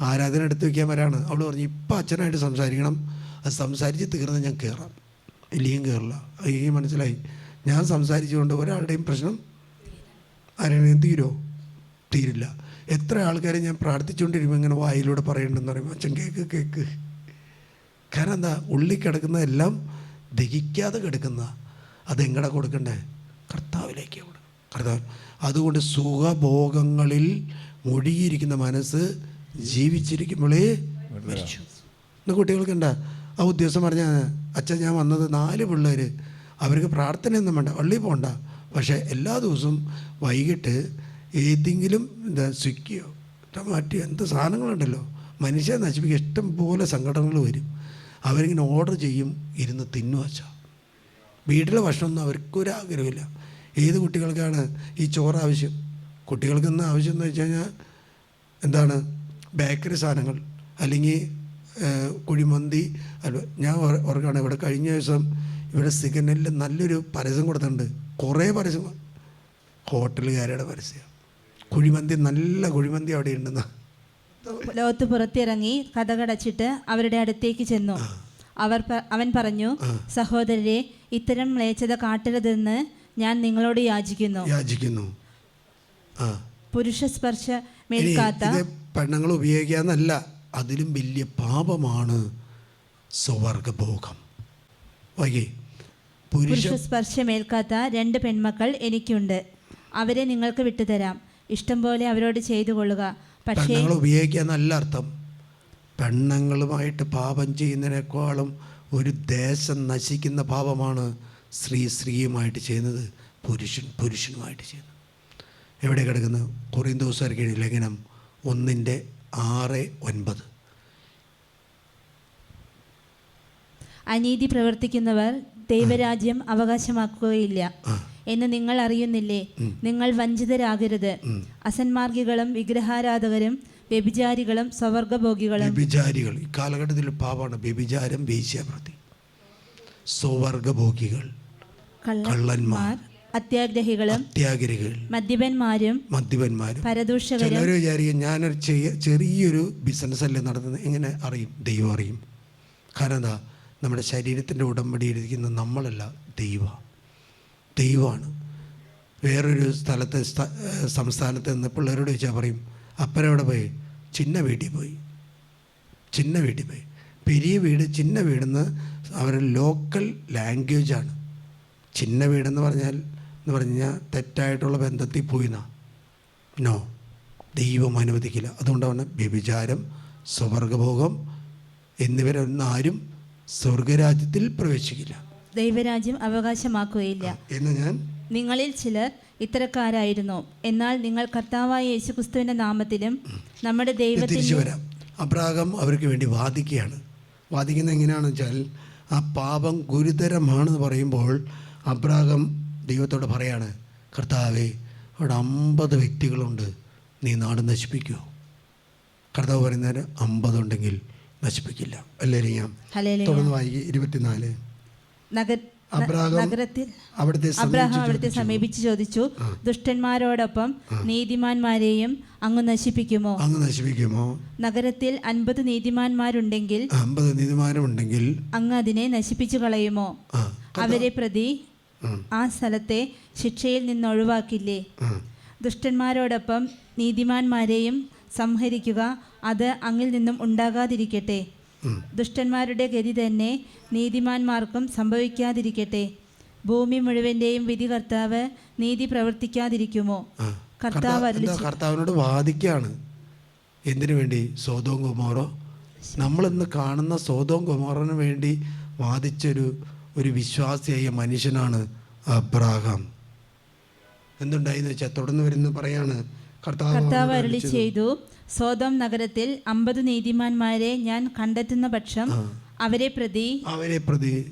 ആരാധന എടുത്ത് വയ്ക്കാൻ വരാണ്. അവൾ പറഞ്ഞു, ഇപ്പം അച്ഛനായിട്ട് സംസാരിക്കണം, അത് സംസാരിച്ച് തീർന്ന് ഞാൻ കയറാം, ഇല്ലെങ്കിൽ കയറില്ല. എനിക്ക് മനസ്സിലായി. ഞാൻ സംസാരിച്ചുകൊണ്ട് ഒരാളുടെയും പ്രശ്നം ആരെങ്കിലും തീരില്ല. എത്ര ആൾക്കാരെ ഞാൻ പ്രാർത്ഥിച്ചുകൊണ്ടിരിക്കുമ്പോൾ ഇങ്ങനെ വായിലൂടെ പറയണ്ടെന്ന് പറയുമ്പോൾ, അച്ഛൻ കേക്ക്. കാരണം എന്താ? ഉള്ളിൽ കിടക്കുന്നതെല്ലാം ദഹിക്കാതെ കിടക്കുന്ന അതെങ്ങടെ കൊടുക്കണ്ടേ? കർത്താവിലേക്ക് കൊടുക്കണം. കർത്താവ്. അതുകൊണ്ട് സുഖഭോഗങ്ങളിൽ മുഴുകിയിരിക്കുന്ന മനസ്സ് ജീവിച്ചിരിക്കുമ്പോഴേ മരിച്ചു. ഇന്ന് കുട്ടികൾക്കുണ്ടാ ആ ഉദ്ദേശം പറഞ്ഞാൽ, അച്ഛൻ ഞാൻ വന്നത് 4 പിള്ളേർ, അവർക്ക് പ്രാർത്ഥനയൊന്നും വേണ്ട, പള്ളിയിൽ പോകണ്ട, പക്ഷേ എല്ലാ ദിവസവും വൈകിട്ട് ഏതെങ്കിലും സ്വിഗ്ഗിയോ ടൊമാറ്റോ എന്ത് സാധനങ്ങളുണ്ടല്ലോ, മനുഷ്യനെ നശിപ്പിക്കുക ഇഷ്ടം പോലെ സംഘടനകൾ വരും. അവരിങ്ങനെ ഓർഡർ ചെയ്യും, ഇരുന്ന് തിന്നു വച്ച. വീട്ടിലെ ഭക്ഷണമൊന്നും അവർക്കൊരാഗ്രഹമില്ല. ഏത് കുട്ടികൾക്കാണ് ഈ ചോറ് ആവശ്യം? കുട്ടികൾക്ക് ഇന്ന് ആവശ്യം എന്ന് വെച്ച് കഴിഞ്ഞാൽ എന്താണ്? ബേക്കറി സാധനങ്ങൾ, അല്ലെങ്കിൽ കുഴിമന്തി. ഞാൻ ഓർക്കുകയാണ്, ഇവിടെ കഴിഞ്ഞ ദിവസം ഇവിടെ സിഗ്നലിൽ നല്ലൊരു പരസ്യം കൊടുത്തിട്ടുണ്ട്. കുറേ പരസ്യം, ഹോട്ടലുകാരുടെ പരസ്യം, കുഴിമന്തി, നല്ല കുഴിമന്തി അവിടെ ഉണ്ടെന്ന്. ലോത്ത് പുറത്തിറങ്ങി കതകടച്ചിട്ട് അവരുടെ അടുത്തേക്ക് ചെന്നു. അവൻ പറഞ്ഞു, സഹോദരരെ, ഇത്തരം മ്ലേച്ഛത കാട്ടരുതെന്ന് ഞാൻ നിങ്ങളോട് യാചിക്കുന്നു. പുരുഷ സ്പർശമേൽക്കാത്ത പെണ്ണുങ്ങൾ ഉപയോഗിക്കാന്നല്ല, അതിലും വലിയ പാപമാണ് സ്വവർഗഭോഗം. പുരുഷ സ്പർശമേൽക്കാത്ത 2 പെൺമക്കൾ എനിക്കുണ്ട്. അവരെ നിങ്ങൾക്ക് വിട്ടുതരാം. ഇഷ്ടം പോലെ അവരോട് ചെയ്തു കൊള്ളുക. പക്ഷേ പെണ്ണുങ്ങൾ ഉപയോഗിക്കാന്നല്ല അർത്ഥം. പെണ്ണുങ്ങളുമായിട്ട് പാപം ചെയ്യുന്നതിനേക്കാളും ഒരു ദേശം നശിക്കുന്ന പാപമാണ് സ്ത്രീയുമായിട്ട് ചെയ്യുന്നത്, പുരുഷനുമായിട്ട് ചെയ്യുന്നത്. എവിടെ കിടക്കുന്നത്? കൊറിന്തോസ്യർക്ക് എഴുതിയ ലേഖനം 1:6-9. അനീതി പ്രവർത്തിക്കുന്നവർ ദൈവരാജ്യം അവകാശമാക്കുകയില്ല എന്ന് നിങ്ങൾ അറിയുന്നില്ലേ? നിങ്ങൾ വഞ്ചിതരാകരുത്. അസന്മാർഗികളും വിഗ്രഹാരാധകരും വ്യഭിചാരികളും സ്വവർഗഭോഗികളും. വ്യഭിചാരികൾ ഈ കാലഘട്ടത്തിൽ പാപമാണ്. വ്യഭിചാരം, വേശ്യാവൃത്തി, സ്വവർഗഭോഗികൾ, കള്ളന്മാർ, അത്യാഗ്രഹികളും മദ്യപന്മാരും പരദൂഷകരും. ചിലർ വിചാരിക്കും ഞാനൊരു ചെറിയൊരു ബിസിനസ് അല്ലേ നടത്തുന്നത്. എങ്ങനെ അറിയും? ദൈവം അറിയും. കാരണം എന്താ? നമ്മുടെ ശരീരത്തിൻ്റെ ഉടമ്പടി ഇരിക്കുന്ന നമ്മളല്ല, ദൈവമാണ്. വേറൊരു സംസ്ഥാനത്ത് നിന്ന് പിള്ളേരോട് ചോദിച്ചാൽ പറയും അപ്പനെവിടെ പോയി? ചിന്ന വീട്ടിൽ പോയി. പെരിയ വീട് ചിന്ന വീടെന്ന് അവരുടെ ലോക്കൽ ലാംഗ്വേജാണ്. ചിന്ന വീടെന്ന് പറഞ്ഞാൽ തെറ്റായിട്ടുള്ള ബന്ധത്തിൽ പോയിന്നാ. നോ, ദൈവം അനുവദിക്കില്ല. അതുകൊണ്ടാണ് വ്യഭിചാരം, സ്വവർഗഭോഗം എന്നിവരൊന്നും ആരും സ്വർഗരാജ്യത്തിൽ പ്രവേശിക്കില്ല, ദൈവരാജ്യം അവകാശമാക്കുകയില്ല എന്ന് ഞാൻ. നിങ്ങളിൽ ചിലർ ഇത്തരക്കാരായിരുന്നു. എന്നാൽ നിങ്ങൾ കർത്താവായ യേശുക്രിസ്തുവിന്റെ നാമത്തിലും നമ്മുടെ തിരിച്ചു വരാം. അബ്രാഹാം അവർക്ക് വേണ്ടി വാദിക്കുകയാണ്. വാദിക്കുന്നത് എങ്ങനെയാണെന്ന് വെച്ചാൽ, ആ പാപം ഗുരുതരമാണെന്ന് പറയുമ്പോൾ അബ്രാഹാം ദൈവത്തോട് പറയാണ്, കർത്താവേ, അവിടെ 50 വ്യക്തികളുണ്ട്, നീ നാട് നശിപ്പിക്കുമോ? കർത്താവ് പറയുന്നവർ 50 ഉണ്ടെങ്കിൽ നശിപ്പിക്കില്ല. എല്ലാവരെയും തുടർന്ന് വായിക്കുക. 24. അബ്രാഹാം അവിടുത്തെ സമീപിച്ച് ചോദിച്ചു, ദുഷ്ടന്മാരോടൊപ്പം നീതിമാന്മാരെയും അങ്ങ് നശിപ്പിക്കുമോ? നഗരത്തിൽ 50 നീതിമാന്മാരുണ്ടെങ്കിൽ അങ്ങ് അതിനെ നശിപ്പിച്ചു കളയുമോ? അവരെ പ്രതി ആ സ്ഥലത്തെ ശിക്ഷയിൽ നിന്ന് ഒഴിവാക്കില്ലേ? ദുഷ്ടന്മാരോടൊപ്പം നീതിമാന്മാരെയും സംഹരിക്കുക, അത് അങ്ങിൽ നിന്നും ഉണ്ടാകാതിരിക്കട്ടെ. ദുഷ്ടന്മാരുടെ ഗതി തന്നെ നീതിമാന്മാർക്കും സംഭവിക്കാതിരിക്കട്ടെ. ഭൂമി മുഴുവൻ്റെയും വിധി കർത്താവ് നീതി പ്രവർത്തിക്കാതിരിക്കുമോ? കർത്താവിനോട് വാദിക്കുകയാണ്. എന്തിനു വേണ്ടി? Sodom Gomorrah. നമ്മളിന്ന് കാണുന്ന സോദോം ഗൊമോറിന് വേണ്ടി വാദിച്ചൊരു വിശ്വാസിയായ മനുഷ്യനാണ് അബ്രാഹാം. എന്തുണ്ടായിന്ന് വെച്ചാൽ തുടർന്ന് വരുന്ന പറയാണ്, കർത്താവ് അരുളി ചെയ്തു, സോദോം നഗരത്തിൽ 50 നീതിമാന്മാരെ ഞാൻ കണ്ടെത്തുന്ന പക്ഷം അവരെ പ്രതി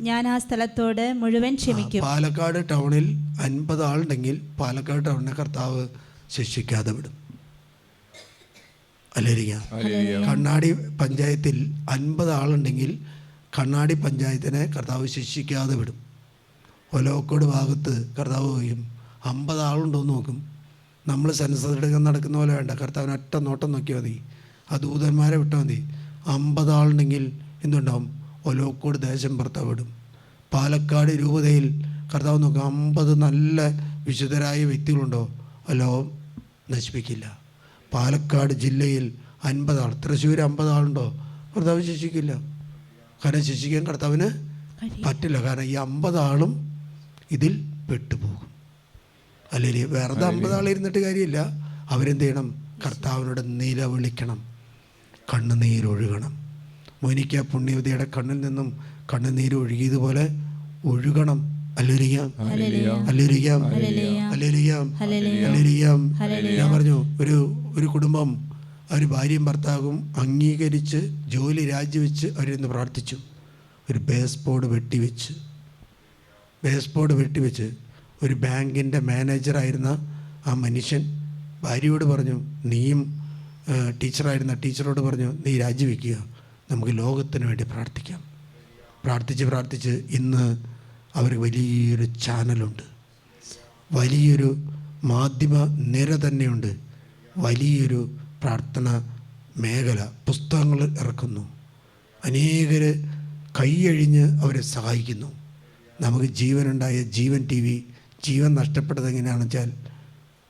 ഞാൻ ആ സ്ഥലത്തോട് മുഴുവൻ ക്ഷമിക്കും. പാലക്കാട് ടൗണിൽ 50 ആളുണ്ടെങ്കിൽ പാലക്കാട് ടൗണിനെ കർത്താവ് ശിക്ഷിക്കാതെ വിടും. കണ്ണാടി പഞ്ചായത്തിൽ 50 ആളുണ്ടെങ്കിൽ കണ്ണാടി പഞ്ചായത്തിനെ കർത്താവ് ശിക്ഷിക്കാതെ വിടും. ഒലോക്കോട് ഭാഗത്ത് കർത്താവ് പോയും 50 ആളുണ്ടോയെന്ന് നോക്കും. നമ്മൾ സെൻസസ് എടുക്കാൻ നടക്കുന്ന പോലെ വേണ്ട, കർത്താവിന് ഒറ്റ നോട്ടം നോക്കിയാൽ മതി. ആ ദൂതന്മാരെ വിട്ടാൽ മതി. 50 ആളുണ്ടെങ്കിൽ എന്തുണ്ടാവും? ഒലോക്കോട് ദേശം ഭർത്താവ് വിടും. പാലക്കാട് രൂപതയിൽ കർത്താവ് നോക്കുക, 50 നല്ല വിശുദ്ധരായ വ്യക്തികളുണ്ടോ? അല്ലോ, നശിപ്പിക്കില്ല. പാലക്കാട് ജില്ലയിൽ 50 ആൾ, തൃശ്ശൂർ 50 ആളുണ്ടോ? കർത്താവ് ശിക്ഷിക്കില്ല. കാരണം ശിക്ഷിക്കാൻ കർത്താവിന് പറ്റില്ല. കാരണം ഈ 50 ആളും ഇതിൽ പെട്ടുപോകും. അല്ലെങ്കിൽ വെറുതെ 50 ആളിരുന്നിട്ട് കാര്യമില്ല. അവരെന്ത് ചെയ്യണം? കർത്താവിനോട് നിലവിളിക്കണം, കണ്ണുനീരൊഴുകണം. മോനിക്ക പുണ്യവതിയുടെ കണ്ണിൽ നിന്നും കണ്ണുനീര് ഒഴുകിയതുപോലെ ഒഴുകണം. ഞാൻ പറഞ്ഞു, ഒരു കുടുംബം, അവർ ഭാര്യയും ഭർത്താവും അംഗീകരിച്ച് ജോലി രാജിവെച്ച് അവരിന്ന് പ്രാർത്ഥിച്ചു. ഒരു ബേസ് ബോർഡ് വെട്ടിവെച്ച് ഒരു ബാങ്കിൻ്റെ മാനേജറായിരുന്ന ആ മനുഷ്യൻ ഭാര്യയോട് പറഞ്ഞു, നീയും ടീച്ചറോട് പറഞ്ഞു, നീ രാജിവെക്കുക, നമുക്ക് ലോകത്തിന് വേണ്ടി പ്രാർത്ഥിക്കാം. പ്രാർത്ഥിച്ച് ഇന്ന് അവർ വലിയൊരു ചാനലുണ്ട്, വലിയൊരു മാധ്യമ നിര തന്നെയുണ്ട്, വലിയൊരു പ്രാർത്ഥന മേഖല, പുസ്തകങ്ങൾ ഇറക്കുന്നു, അനേകർ കൈയഴിഞ്ഞ് അവരെ സഹായിക്കുന്നു. നമുക്ക് ജീവനുണ്ടായ ജീവൻ TV ജീവൻ നഷ്ടപ്പെട്ടത് എങ്ങനെയാണെന്ന് വെച്ചാൽ,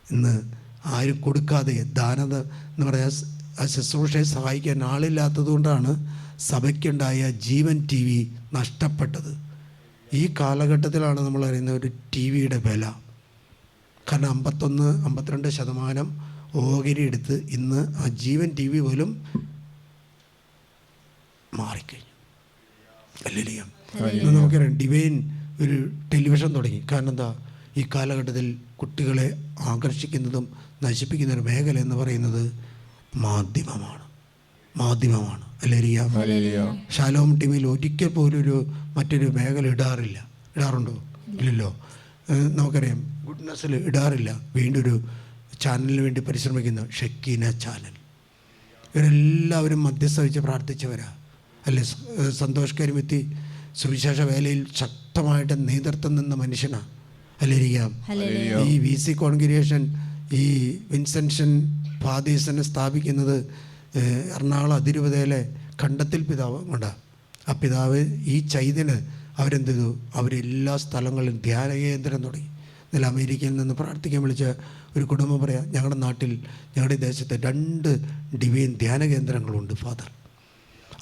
ഇന്ന് ആരും കൊടുക്കാതെ ദാനത എന്ന് പറയാൻ ആ ശുശ്രൂഷയെ സഹായിക്കാൻ ആളില്ലാത്തത് കൊണ്ടാണ് സഭയ്ക്കുണ്ടായ ജീവൻ TV നഷ്ടപ്പെട്ടത്. ഈ കാലഘട്ടത്തിലാണ് നമ്മൾ അറിയുന്ന ഒരു TVയുടെ വില. കാരണം 51-52% ഓഹരി എടുത്ത് ഇന്ന് ആ ജീവൻ TV പോലും മാറിക്കഴിഞ്ഞു. ഇന്ന് നമുക്കറിയാം, ഡിവൈൻ ഒരു ടെലിവിഷൻ തുടങ്ങി. കാരണം എന്താ? ഈ കാലഘട്ടത്തിൽ കുട്ടികളെ ആകർഷിക്കുന്നതും നശിപ്പിക്കുന്ന ഒരു മേഖല എന്ന് പറയുന്നത് മാധ്യമമാണ്. ഷാലോം ടിവിയിൽ ഒരിക്കൽ പോലും മറ്റൊരു മേഖല ഇടാറുണ്ടോ? ഇല്ലല്ലോ. നമുക്കറിയാം, ഗുഡ്നസ്സിൽ ഇടാറില്ല. വീണ്ടും ഒരു ചാനലിന് വേണ്ടി പരിശ്രമിക്കുന്ന ഷക്കീന ചാനൽ, ഇവരെല്ലാവരും മധ്യസ്ഥ വെച്ച് പ്രാർത്ഥിച്ചവരാ അല്ലേ? സന്തോഷ് കരിമെത്തി സുവിശേഷ വേലയിൽ ശക്തമായിട്ട് നേതൃത്വം നിന്ന മനുഷ്യനാണ്. ഹല്ലേലൂയ. ഹല്ലേലൂയ. ഈ വി സി കോൺഗ്രിഗേഷൻ ഈ വിൻസെൻഷൻ ഫാദീസിനെ സ്ഥാപിക്കുന്നത് എറണാകുളം അതിരൂപതയിലെ കണ്ടത്തിൽ പിതാവ് കൊണ്ടാണ്. ആ പിതാവ് ഈ ചൈതന് അവരെന്ത് ചെയ്തു, അവരെല്ലാ സ്ഥലങ്ങളിലും ധ്യാന കേന്ദ്രം തുടങ്ങി. ഇന്നലെ അമേരിക്കയിൽ നിന്ന് പ്രാർത്ഥിക്കാൻ വിളിച്ച ഒരു കുടുംബം പറയാം, ഞങ്ങളുടെ നാട്ടിൽ ഞങ്ങളുടെ ദേശത്ത് 2 ഡിവൈൻ ധ്യാന കേന്ദ്രങ്ങളുണ്ട് ഫാദർ.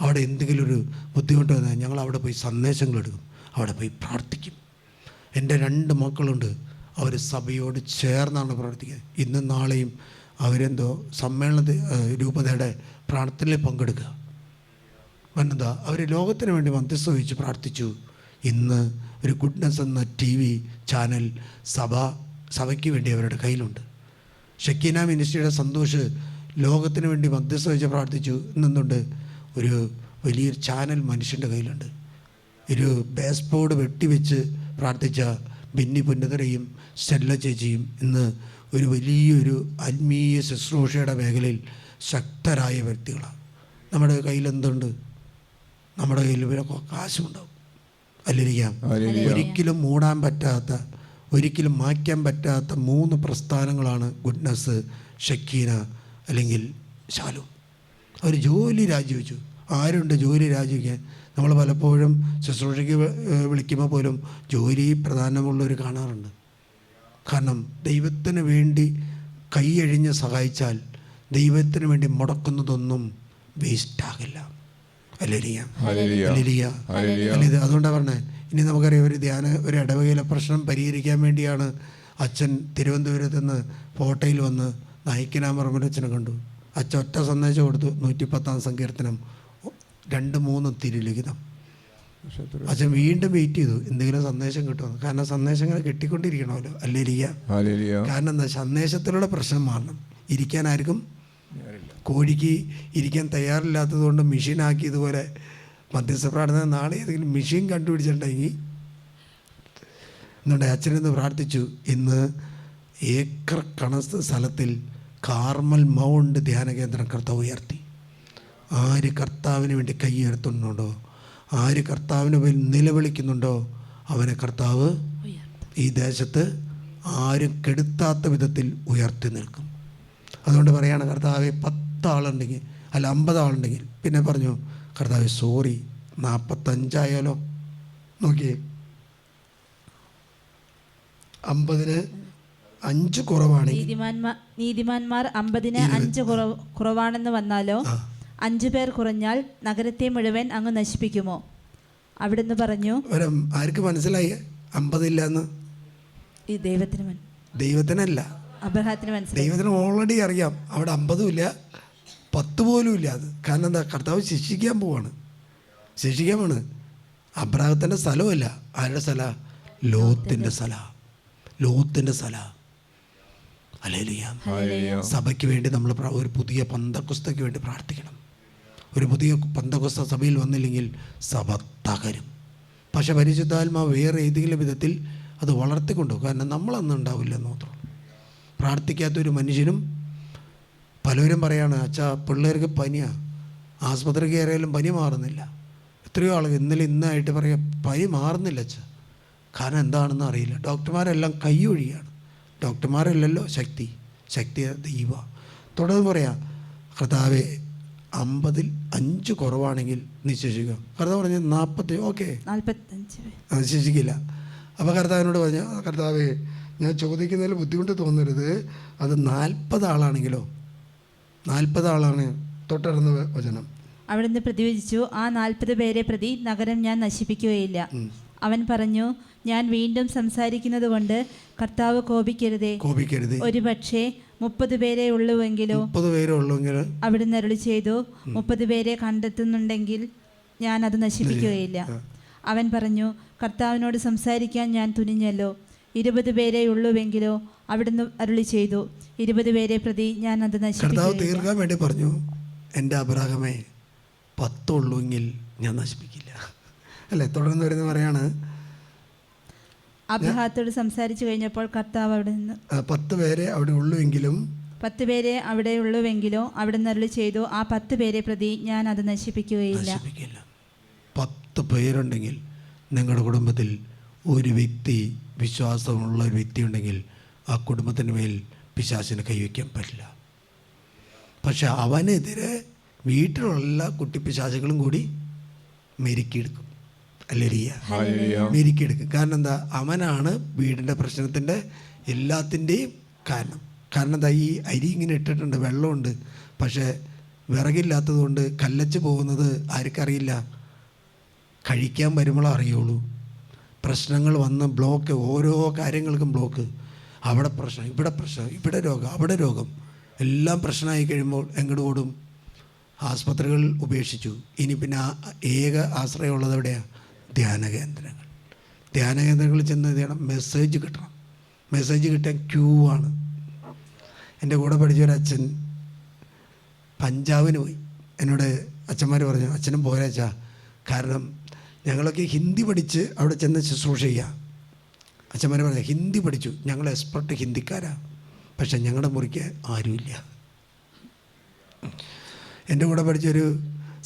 അവിടെ എന്തെങ്കിലും ഒരു ബുദ്ധിമുട്ട് വന്നാൽ ഞങ്ങൾ അവിടെ പോയി സന്ദേശങ്ങൾ എടുക്കും, അവിടെ പോയി പ്രാർത്ഥിക്കും. എൻ്റെ 2 മക്കളുണ്ട്, അവർ സഭയോട് ചേർന്നാണ് പ്രാർത്ഥിക്കുന്നത്. ഇന്നും നാളെയും അവരെന്തോ രൂപതയുടെ പ്രാർത്ഥനയിൽ പങ്കെടുക്കുക. വന്നതാ അവർ ലോകത്തിന് വേണ്ടി മധ്യസ്ഥ വഹിച്ച് പ്രാർത്ഥിച്ചു. ഇന്ന് ഒരു ഗുഡ്നസ് എന്ന TV ചാനൽ സഭയ്ക്ക് വേണ്ടി അവരുടെ കയ്യിലുണ്ട്. ഷക്കീന മിനിസ്ട്രിയുടെ സന്തോഷ് ലോകത്തിന് വേണ്ടി മധ്യസ്ഥ വഹിച്ച് പ്രാർത്ഥിച്ചു. ഇന്നുണ്ട് ഒരു വലിയൊരു ചാനൽ മനുഷ്യൻ്റെ കയ്യിലുണ്ട്. ഒരു ബേസ് ബോർഡ് വെട്ടിവെച്ച് പ്രാർത്ഥിച്ച ബിന്നി പുന്നതരയും സ്റ്റെല്ല ചേച്ചിയും ഇന്ന് ഒരു വലിയൊരു ആത്മീയ ശുശ്രൂഷയുടെ മേഖലയിൽ ശക്തരായ വ്യക്തികളാണ്. നമ്മുടെ കയ്യിൽ എന്തുണ്ട്? നമ്മുടെ കയ്യിൽ കാശുണ്ടാവും. അല്ലിരിക്കാം. ഒരിക്കലും മൂടാൻ പറ്റാത്ത, ഒരിക്കലും മായ്ക്കാൻ പറ്റാത്ത 3 പ്രസ്ഥാനങ്ങളാണ് ഗുഡ്നസ്, ഷക്കീന അല്ലെങ്കിൽ ശാലു. അവർ ജോലി രാജിവെച്ചു. ആരുണ്ട് ജോലി രാജിവെക്കാൻ? നമ്മൾ പലപ്പോഴും ശുശ്രൂഷയ്ക്ക് വിളിക്കുമ്പോൾ പോലും ജോലി പ്രധാനമുള്ളവർ കാണാറുണ്ട്. കാരണം ദൈവത്തിന് വേണ്ടി കൈയഴിഞ്ഞ് സഹായിച്ചാൽ ദൈവത്തിന് വേണ്ടി മുടക്കുന്നതൊന്നും വേസ്റ്റാകില്ല. അതുകൊണ്ടാണ് പറഞ്ഞത്. ഇനി നമുക്കറിയാം, ഒരു ഇടവകയിലെ പ്രശ്നം പരിഹരിക്കാൻ വേണ്ടിയാണ് അച്ഛൻ തിരുവനന്തപുരത്ത് നിന്ന് ഫോട്ടോയിൽ വന്ന് നായിക്കനാമറമ്പലച്ഛനെ കണ്ടു. അച്ഛൻ ഒറ്റ സന്ദേശം കൊടുത്തു, 110-ാം സങ്കീർത്തനം 2-3 തിരുലിഖിതം. അച്ഛൻ വീണ്ടും വെയിറ്റ് ചെയ്തു എന്തെങ്കിലും സന്ദേശം കിട്ടുമെന്ന്. കാരണം സന്ദേശങ്ങൾ കിട്ടിക്കൊണ്ടിരിക്കണമല്ലോ. കാരണം എന്താ, സന്ദേശത്തിലുള്ള പ്രശ്നം മാറണം. ഇരിക്കാൻ ആർക്കും, കോഴിക്ക് ഇരിക്കാൻ തയ്യാറില്ലാത്തത് കൊണ്ട് മെഷീനാക്കി. ഇതുപോലെ മധ്യസ്ഥ പ്രാർത്ഥന നാളെ ഏതെങ്കിലും മെഷീൻ കണ്ടുപിടിച്ചിട്ടുണ്ടെങ്കിൽ എന്നുണ്ടെ അച്ഛനെന്ന് പ്രാർത്ഥിച്ചു. ഇന്ന് ഏക്കർ കണസ് സ്ഥലത്തിൽ കാർമൽ മൗണ്ട് ധ്യാന കേന്ദ്രം കർത്താവ് ഉയർത്തി. ആര് കർത്താവിന് വേണ്ടി കൈ ഉയർത്തുന്നുണ്ടോ, ആര് കർത്താവിന് പോയി നിലവിളിക്കുന്നുണ്ടോ, അവനെ കർത്താവ് ഈ ദേശത്ത് ആരും കെടുത്താത്ത വിധത്തിൽ ഉയർത്തി നിൽക്കും. അതുകൊണ്ട് പറയാണ്, കർത്താവ് 10 ആളുണ്ടെങ്കിൽ അല്ല 50 ആളുണ്ടെങ്കിൽ, പിന്നെ പറഞ്ഞു കർത്താവ് സോറി 45 നോക്കിയേ, 50-ന് 5 കുറവാണെങ്കിൽ, നീതിമാന്മാർ 50-ന് 5 കുറവാണെന്ന് വന്നാലോ, 5 പേർ കുറഞ്ഞാൽ നഗരത്തെ മുഴുവൻ അങ്ങ് നശിപ്പിക്കുമോ? അവിടുന്ന് പറഞ്ഞു, ആർക്ക് മനസ്സിലായി 50 ഇല്ലെന്ന്? ഈ ദൈവത്തിനല്ല, അബ്രഹാത്തിന് മനസ്സിലായി. ദൈവത്തിന് ഓൾറെഡി അറിയാം അവിടെ 50 ഇല്ല, 10 പോലും ഇല്ല. അത് കാരണം എന്താ, കർത്താവ് ശിക്ഷിക്കാൻ പോവാണ്. അബ്രഹാത്തിൻ്റെ സ്ഥലമല്ല. ആരുടെ സ്ഥല? ലോത്തിൻ്റെ സ്ഥല. ഹല്ലേലൂയ. സഭയ്ക്ക് വേണ്ടി നമ്മൾ ഒരു പുതിയ പന്തക്കുസ്തയ്ക്ക് വേണ്ടി പ്രാർത്ഥിക്കണം. ഒരു പുതിയ പന്തക്കുസ്ത സഭയിൽ വന്നില്ലെങ്കിൽ സഭ തകരും. പക്ഷെ പരിശുദ്ധാത്മാവ് വേറെ ഏതെങ്കിലും വിധത്തിൽ അത് വളർത്തിക്കൊണ്ടു. കാരണം നമ്മളന്ന് ഉണ്ടാവില്ലെന്ന് മാത്രം. പ്രാർത്ഥിക്കാത്തൊരു മനുഷ്യനും, പലരും പറയാണ്, അച്ഛാ പിള്ളേർക്ക് പനിയാണ്, ആസ്പത്രി കയറിയാലും പനി മാറുന്നില്ല. എത്രയോ ആളുകൾ ഇന്നായിട്ട് പറയാം പനി മാറുന്നില്ല അച്ഛാ. കാരണം എന്താണെന്ന് അറിയില്ല. ഡോക്ടർമാരെല്ലാം കൈ ഒഴിയാണ്. ഡോക്ടർമാരല്ലല്ലോ ശക്തി ദൈവ. തുടർന്ന് പറയാം, കർത്താവെ 50-ൽ 5 കുറവാണെങ്കിൽ നിശ്ചയിക്കുക. കർത്താവ് പറഞ്ഞു 40, ഓക്കെ 45 ശിക്ഷിക്കില്ല. അപ്പോൾ കർത്താവിനോട് പറഞ്ഞു, കർത്താവെ ഞാൻ ചോദിക്കുന്നതിൽ ബുദ്ധിമുട്ട് തോന്നരുത്, അത് 40 ആളാണെങ്കിലോ? 40 ആളാണ്. തൊട്ടടുന്ന വചനം. അവിടുന്ന് പ്രതിവചിച്ചു, ആ 40 പേരെ പ്രതി നഗരം ഞാൻ നശിപ്പിക്കുകയില്ല. അവൻ പറഞ്ഞു, ഞാൻ വീണ്ടും സംസാരിക്കുന്നത് കൊണ്ട് കർത്താവ് കോപിക്കരുതേ. ഒരു പക്ഷേ 30 പേരെ ഉള്ളുവെങ്കിലോ? അവിടുന്ന് അരുളി ചെയ്തു, 30 പേരെ കണ്ടെത്തുന്നുണ്ടെങ്കിൽ ഞാൻ അത് നശിപ്പിക്കുകയില്ല. അവൻ പറഞ്ഞു, കർത്താവിനോട് സംസാരിക്കാൻ ഞാൻ തുനിഞ്ഞല്ലോ. 20 പേരെ ഉള്ളുവെങ്കിലോ? അവിടുന്ന് അരുളി ചെയ്തു, 20 പേരെ പ്രതി ഞാൻ അത് നശിപ്പിക്കുകയില്ല. തീർക്കാൻ വേണ്ടി പറഞ്ഞു, എൻ്റെ അബ്രാഹമേ 10 ഉള്ളുവെങ്കിൽ ഞാൻ നശിപ്പിക്കില്ല. അല്ലേ? തുടർന്ന് വരുന്ന പറയാണ്, അബ്രഹാത്തോട് സംസാരിച്ചു കഴിഞ്ഞപ്പോൾ കർത്താവ് അവിടെ നിന്ന് 10 പേരെ അവിടെ ഉള്ളുവെങ്കിലും 10 പേരെ അവിടെ ഉള്ളുവെങ്കിലോ? അവിടുന്ന് അരുളി ചെയ്തു, ആ 10 പേരെ പ്രതി ഞാൻ അത് നശിപ്പിക്കുകയില്ല. 10 പേരുണ്ടെങ്കിൽ നിങ്ങളുടെ കുടുംബത്തിൽ ഒരു വ്യക്തി വിശ്വാസമുള്ള ഒരു വ്യക്തി ഉണ്ടെങ്കിൽ ആ കുടുംബത്തിന് മേൽ പിശാചിന് കൈവയ്ക്കാൻ പറ്റില്ല. പക്ഷെ അവനെതിരെ വീട്ടിലുള്ള എല്ലാ കുട്ടിപ്പിശാചുകളും കൂടി മെരുക്കിയെടുക്കും. മെരുക്കിയെടുക്കും. കാരണം എന്താ? അവനാണ് വീടിൻ്റെ പ്രശ്നത്തിൻ്റെ എല്ലാത്തിൻ്റെയും കാരണം. കാരണം എന്താ? ഈ അരി ഇങ്ങനെ ഇട്ടിട്ടുണ്ട്, വെള്ളമുണ്ട്, പക്ഷേ വിറകില്ലാത്തത് കൊണ്ട് കല്ലച്ച് പോകുന്നത് ആർക്കറിയില്ല, കഴിക്കാൻ വരുമ്പോഴേ അറിയുള്ളൂ. പ്രശ്നങ്ങൾ വന്ന് ബ്ലോക്ക്, ഓരോ കാര്യങ്ങൾക്കും ബ്ലോക്ക്. അവിടെ പ്രശ്നം, ഇവിടെ പ്രശ്നം, ഇവിടെ രോഗം, അവിടെ രോഗം, എല്ലാം പ്രശ്നമായി കഴിയുമ്പോൾ എങ്ങോട്ട് ഓടും? ആസ്പത്രികൾ ഉപേക്ഷിച്ചു. ഇനി പിന്നെ ഏക ആശ്രയമുള്ളത് എവിടെയാണ്? ധ്യാന കേന്ദ്രങ്ങൾ. ധ്യാന കേന്ദ്രങ്ങളിൽ ചെന്ന് ചെയ്യണം, മെസ്സേജ് കിട്ടണം. മെസ്സേജ് കിട്ടാൻ ക്യൂ ആണ്. എൻ്റെ കൂടെ പഠിച്ചൊരച്ഛൻ പഞ്ചാബിന് പോയി. എന്നോട് അച്ഛന്മാർ പറഞ്ഞു, അച്ഛനും പോരാച്ചാ, കാരണം ഞങ്ങളൊക്കെ ഹിന്ദി പഠിച്ച് അവിടെ ചെന്ന് ശുശ്രൂഷ ചെയ്യുക. അച്ഛന്മാർ പറഞ്ഞു, ഹിന്ദി പഠിച്ചു, ഞങ്ങൾ എക്സ്പെർട്ട് ഹിന്ദിക്കാരാണ്, പക്ഷെ ഞങ്ങളുടെ മുറിക്ക് ആരുമില്ല. എൻ്റെ കൂടെ പഠിച്ചൊരു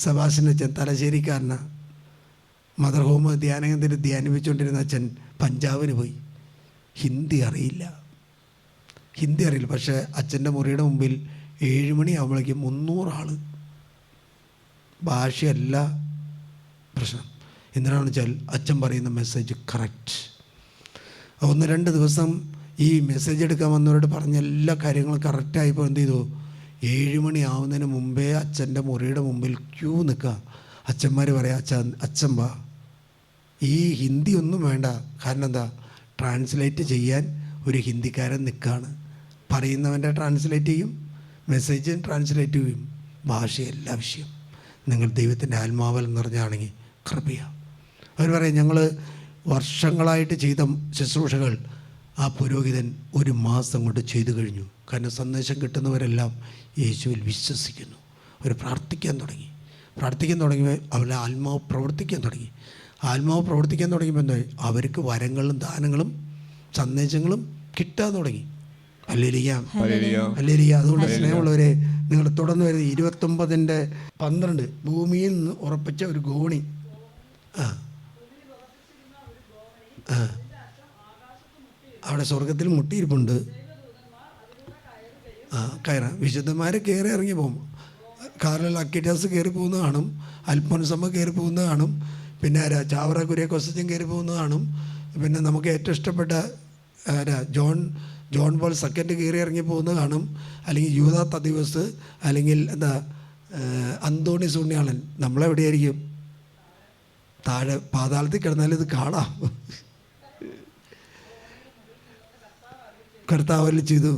സബാസിൻ അച്ഛൻ, തലശ്ശേരിക്കാരനാണ്, മദർ ഹോം ധ്യാനകേന്ദ്രത്തിൽ ധ്യാനിപ്പിച്ചുകൊണ്ടിരുന്ന അച്ഛൻ പഞ്ചാബിന് പോയി. ഹിന്ദി അറിയില്ല. പക്ഷേ അച്ഛൻ്റെ മുറിയുടെ മുമ്പിൽ 7 മണിയാകുമ്പോഴേക്കും 300 ആൾ. ഭാഷയല്ല പ്രശ്നം. എന്തിനാണെന്ന് വെച്ചാൽ അച്ഛൻ പറയുന്ന മെസ്സേജ് കറക്റ്റ്. 1-2 ദിവസം ഈ മെസ്സേജ് എടുക്കാൻ വന്നവരോട് പറഞ്ഞ എല്ലാ കാര്യങ്ങളും കറക്റ്റായപ്പോൾ എന്ത് ചെയ്തു? 7 മണിയാവുന്നതിന് മുമ്പേ അച്ഛൻ്റെ മുറിയുടെ മുമ്പിൽ ക്യൂ നിൽക്കുക. അച്ഛന്മാർ പറയാം, അച്ഛൻ വാ, ഈ ഹിന്ദി ഒന്നും വേണ്ട, കാരണം എന്താ? ട്രാൻസ്ലേറ്റ് ചെയ്യാൻ ഒരു ഹിന്ദിക്കാരൻ നിൽക്കുകയാണ്. പറയുന്നവൻ്റെ ട്രാൻസ്ലേറ്റ് ചെയ്യും, മെസ്സേജ് ട്രാൻസ്ലേറ്റ് ചെയ്യും. ഭാഷയല്ല വിഷയം. നിങ്ങൾ ദൈവത്തിൻ്റെ ആത്മാവിൽ നിറഞ്ഞാണെങ്കിൽ കൃപയ. അവർ പറയും, ഞങ്ങൾ വർഷങ്ങളായിട്ട് ചെയ്ത ശുശ്രൂഷകൾ ആ പുരോഹിതൻ 1 മാസം കൊണ്ട് ചെയ്തു കഴിഞ്ഞു. കാരണം സന്ദേശം കിട്ടുന്നവരെല്ലാം യേശുവിൽ വിശ്വസിക്കുന്നു. അവർ പ്രാർത്ഥിക്കാൻ തുടങ്ങിയപ്പോൾ അവരുടെ ആത്മാവ് പ്രവർത്തിക്കാൻ തുടങ്ങിയപ്പോൾ എന്തായി? അവർക്ക് വരങ്ങളും ദാനങ്ങളും സന്ദേശങ്ങളും കിട്ടാൻ തുടങ്ങി. ഹല്ലേലൂയ. അതുകൊണ്ട് സ്നേഹമുള്ളവരെ, നിങ്ങൾ തുടർന്ന് വരുന്നത് 29:12 ഭൂമിയിൽ നിന്ന് ഉറപ്പിച്ച ഒരു ഗോണി. അവിടെ സ്വർഗത്തിൽ മുട്ടിയിരിപ്പുണ്ട്. കയറാം. വിശുദ്ധന്മാർ കയറി ഇറങ്ങി പോകും. കാർലൽ അക്കിറ്റാസ് കയറി പോകുന്നത് കാണും, അൽഫോൻസമ്മ കയറി പോകുന്നത് കാണും, പിന്നെ ചാവറ കുര്യാക്കോസച്ചൻ കയറി പോകുന്നത് കാണും, പിന്നെ നമുക്ക് ഏറ്റവും ഇഷ്ടപ്പെട്ട ജോൺ പോൾ സെക്കൻഡ് കയറി ഇറങ്ങി പോകുന്നത് കാണും, അല്ലെങ്കിൽ യൂദാ തദീവസ്, അല്ലെങ്കിൽ അന്തോണി സൂണ്യാളൻ. നമ്മളെവിടെയായിരിക്കും? താഴെ പാതാളത്തിൽ കിടന്നാൽ ഇത് കാണാം. കർത്താവ് ചെയ്തു,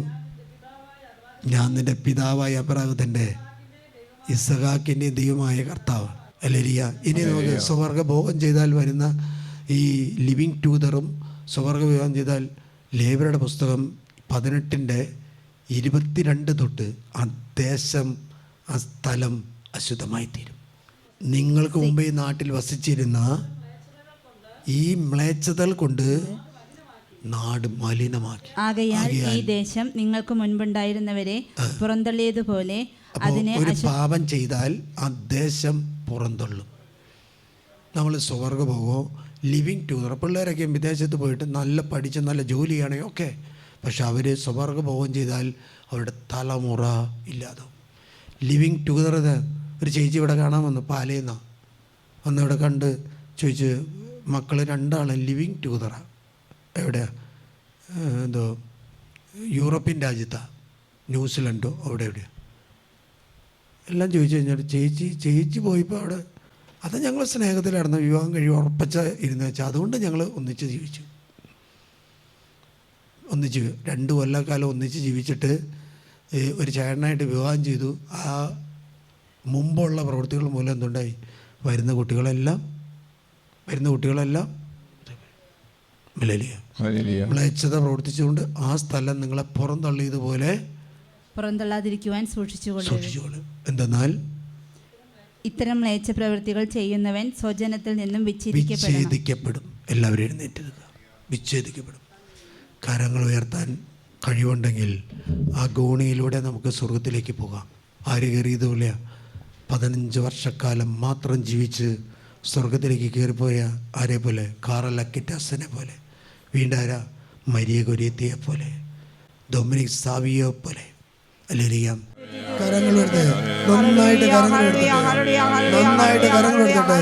ഞാൻ നിൻ്റെ പിതാവായ അബ്രാഹത്തിൻ്റെ ഇസഹാക്കിൻ്റെ ദൈവമായ കർത്താവ്. ഹല്ലേലൂയ. ഇനി നമുക്ക് സ്വർഗ ഭോഗം ചെയ്താൽ വരുന്ന ഈ ലിവിങ് ടൂതറും സ്വർഗ വിവാഹം ചെയ്താൽ ലേവ്യരുടെ പുസ്തകം 18:22 തൊട്ട് ആ ദേശം, ആ സ്ഥലം അശുദ്ധമായി തീരും. നിങ്ങൾക്ക് മുമ്പേ ഈ നാട്ടിൽ വസിച്ചിരുന്ന ഈ മ്ലേച്ഛതകൾ കൊണ്ട് നാട് മലിനമാക്കി. ആകയാൽ ഈ ദേശം നിങ്ങൾക്ക് മുൻപുണ്ടായിരുന്നവരെ പുറന്തള്ളിയതുപോലെ ഒരു പാപം ചെയ്താൽ ആ ദേശം പുറന്തള്ളും. നമ്മൾ സ്വർഗ പോകോ ലിവിങ് ടൂർ, പിള്ളേരൊക്കെ വിദേശത്ത് പോയിട്ട് നല്ല പഠിച്ച് നല്ല ജോലിയാണെങ്കിൽ ഓക്കെ, പക്ഷെ അവർ സ്വർഗ ഭോഗം ചെയ്താൽ അവരുടെ തലമുറ ഇല്ലാതാവും. ലിവിങ് ടൂതർ ഒരു ചേച്ചി ഇവിടെ കാണാൻ വന്നു, പാലേന്ന വന്നിവിടെ കണ്ട് ചോദിച്ച്, മക്കൾ 2 ലിവിങ് ടൂതറാണ്. എവിടെയാണ്? എന്തോ യൂറോപ്യൻ രാജ്യത്താണ്, ന്യൂസിലൻഡോ അവിടെ എവിടെയാണ് എല്ലാം ചോദിച്ചു കഴിഞ്ഞാൽ ചേച്ചി പോയപ്പോൾ അവിടെ അത് ഞങ്ങൾ സ്നേഹത്തിലായിരുന്നു, വിവാഹം കഴിയും ഉറപ്പിച്ച ഇരുന്ന് വെച്ചാൽ, അതുകൊണ്ട് ഞങ്ങൾ ഒന്നിച്ച് ജീവിച്ചു. 2 കൊല്ലക്കാലം ഒന്നിച്ച് ജീവിച്ചിട്ട് ഒരു ചേട്ടനായിട്ട് വിവാഹം ചെയ്തു. ആ മുമ്പുള്ള പ്രവൃത്തികൾ മൂലം എന്തുണ്ടായി? വരുന്ന കുട്ടികളെല്ലാം മ്ലേച്ഛത പ്രവർത്തിച്ചുകൊണ്ട് ആ സ്ഥലം നിങ്ങളെ പുറന്തള്ളിയതുപോലെ പുറന്തള്ളാതിരിക്കുവാൻ സൂക്ഷിച്ചുകൊള്ളും. എന്തെന്നാൽ ഇത്തരം മ്ലേച്ഛ പ്രവൃത്തികൾ ചെയ്യുന്നവൻ സ്വജനത്തിൽ നിന്നും വിച്ഛേദിക്കപ്പെടും. എല്ലാവരും എഴുന്നേറ്റ് വിച്ഛേദിക്കപ്പെടും. കരങ്ങൾ ഉയർത്താൻ കഴിവുണ്ടെങ്കിൽ ആ ഗോണിയിലൂടെ നമുക്ക് സ്വർഗത്തിലേക്ക് പോകാം. ആര് കയറിയതുപോലെ 15 വർഷക്കാലം മാത്രം ജീവിച്ച് സ്വർഗത്തിലേക്ക് കയറിപ്പോയ ആരെ പോലെ? കാറൽ അക്കിറ്റാസിനെ പോലെ. വീണ്ടും ആരാ? മരിയ കൊരിയത്തിയെ പോലെ, ഡൊമിനിക് സാവിയെ പോലെ. ഹല്ലേലൂയ. കരങ്ങൾ എടുത്ത് നന്നായിട്ട് കരങ്ങൾ എടുത്തിട്ട് നന്നായിട്ട് കരങ്ങൾ എടുത്തിട്ട്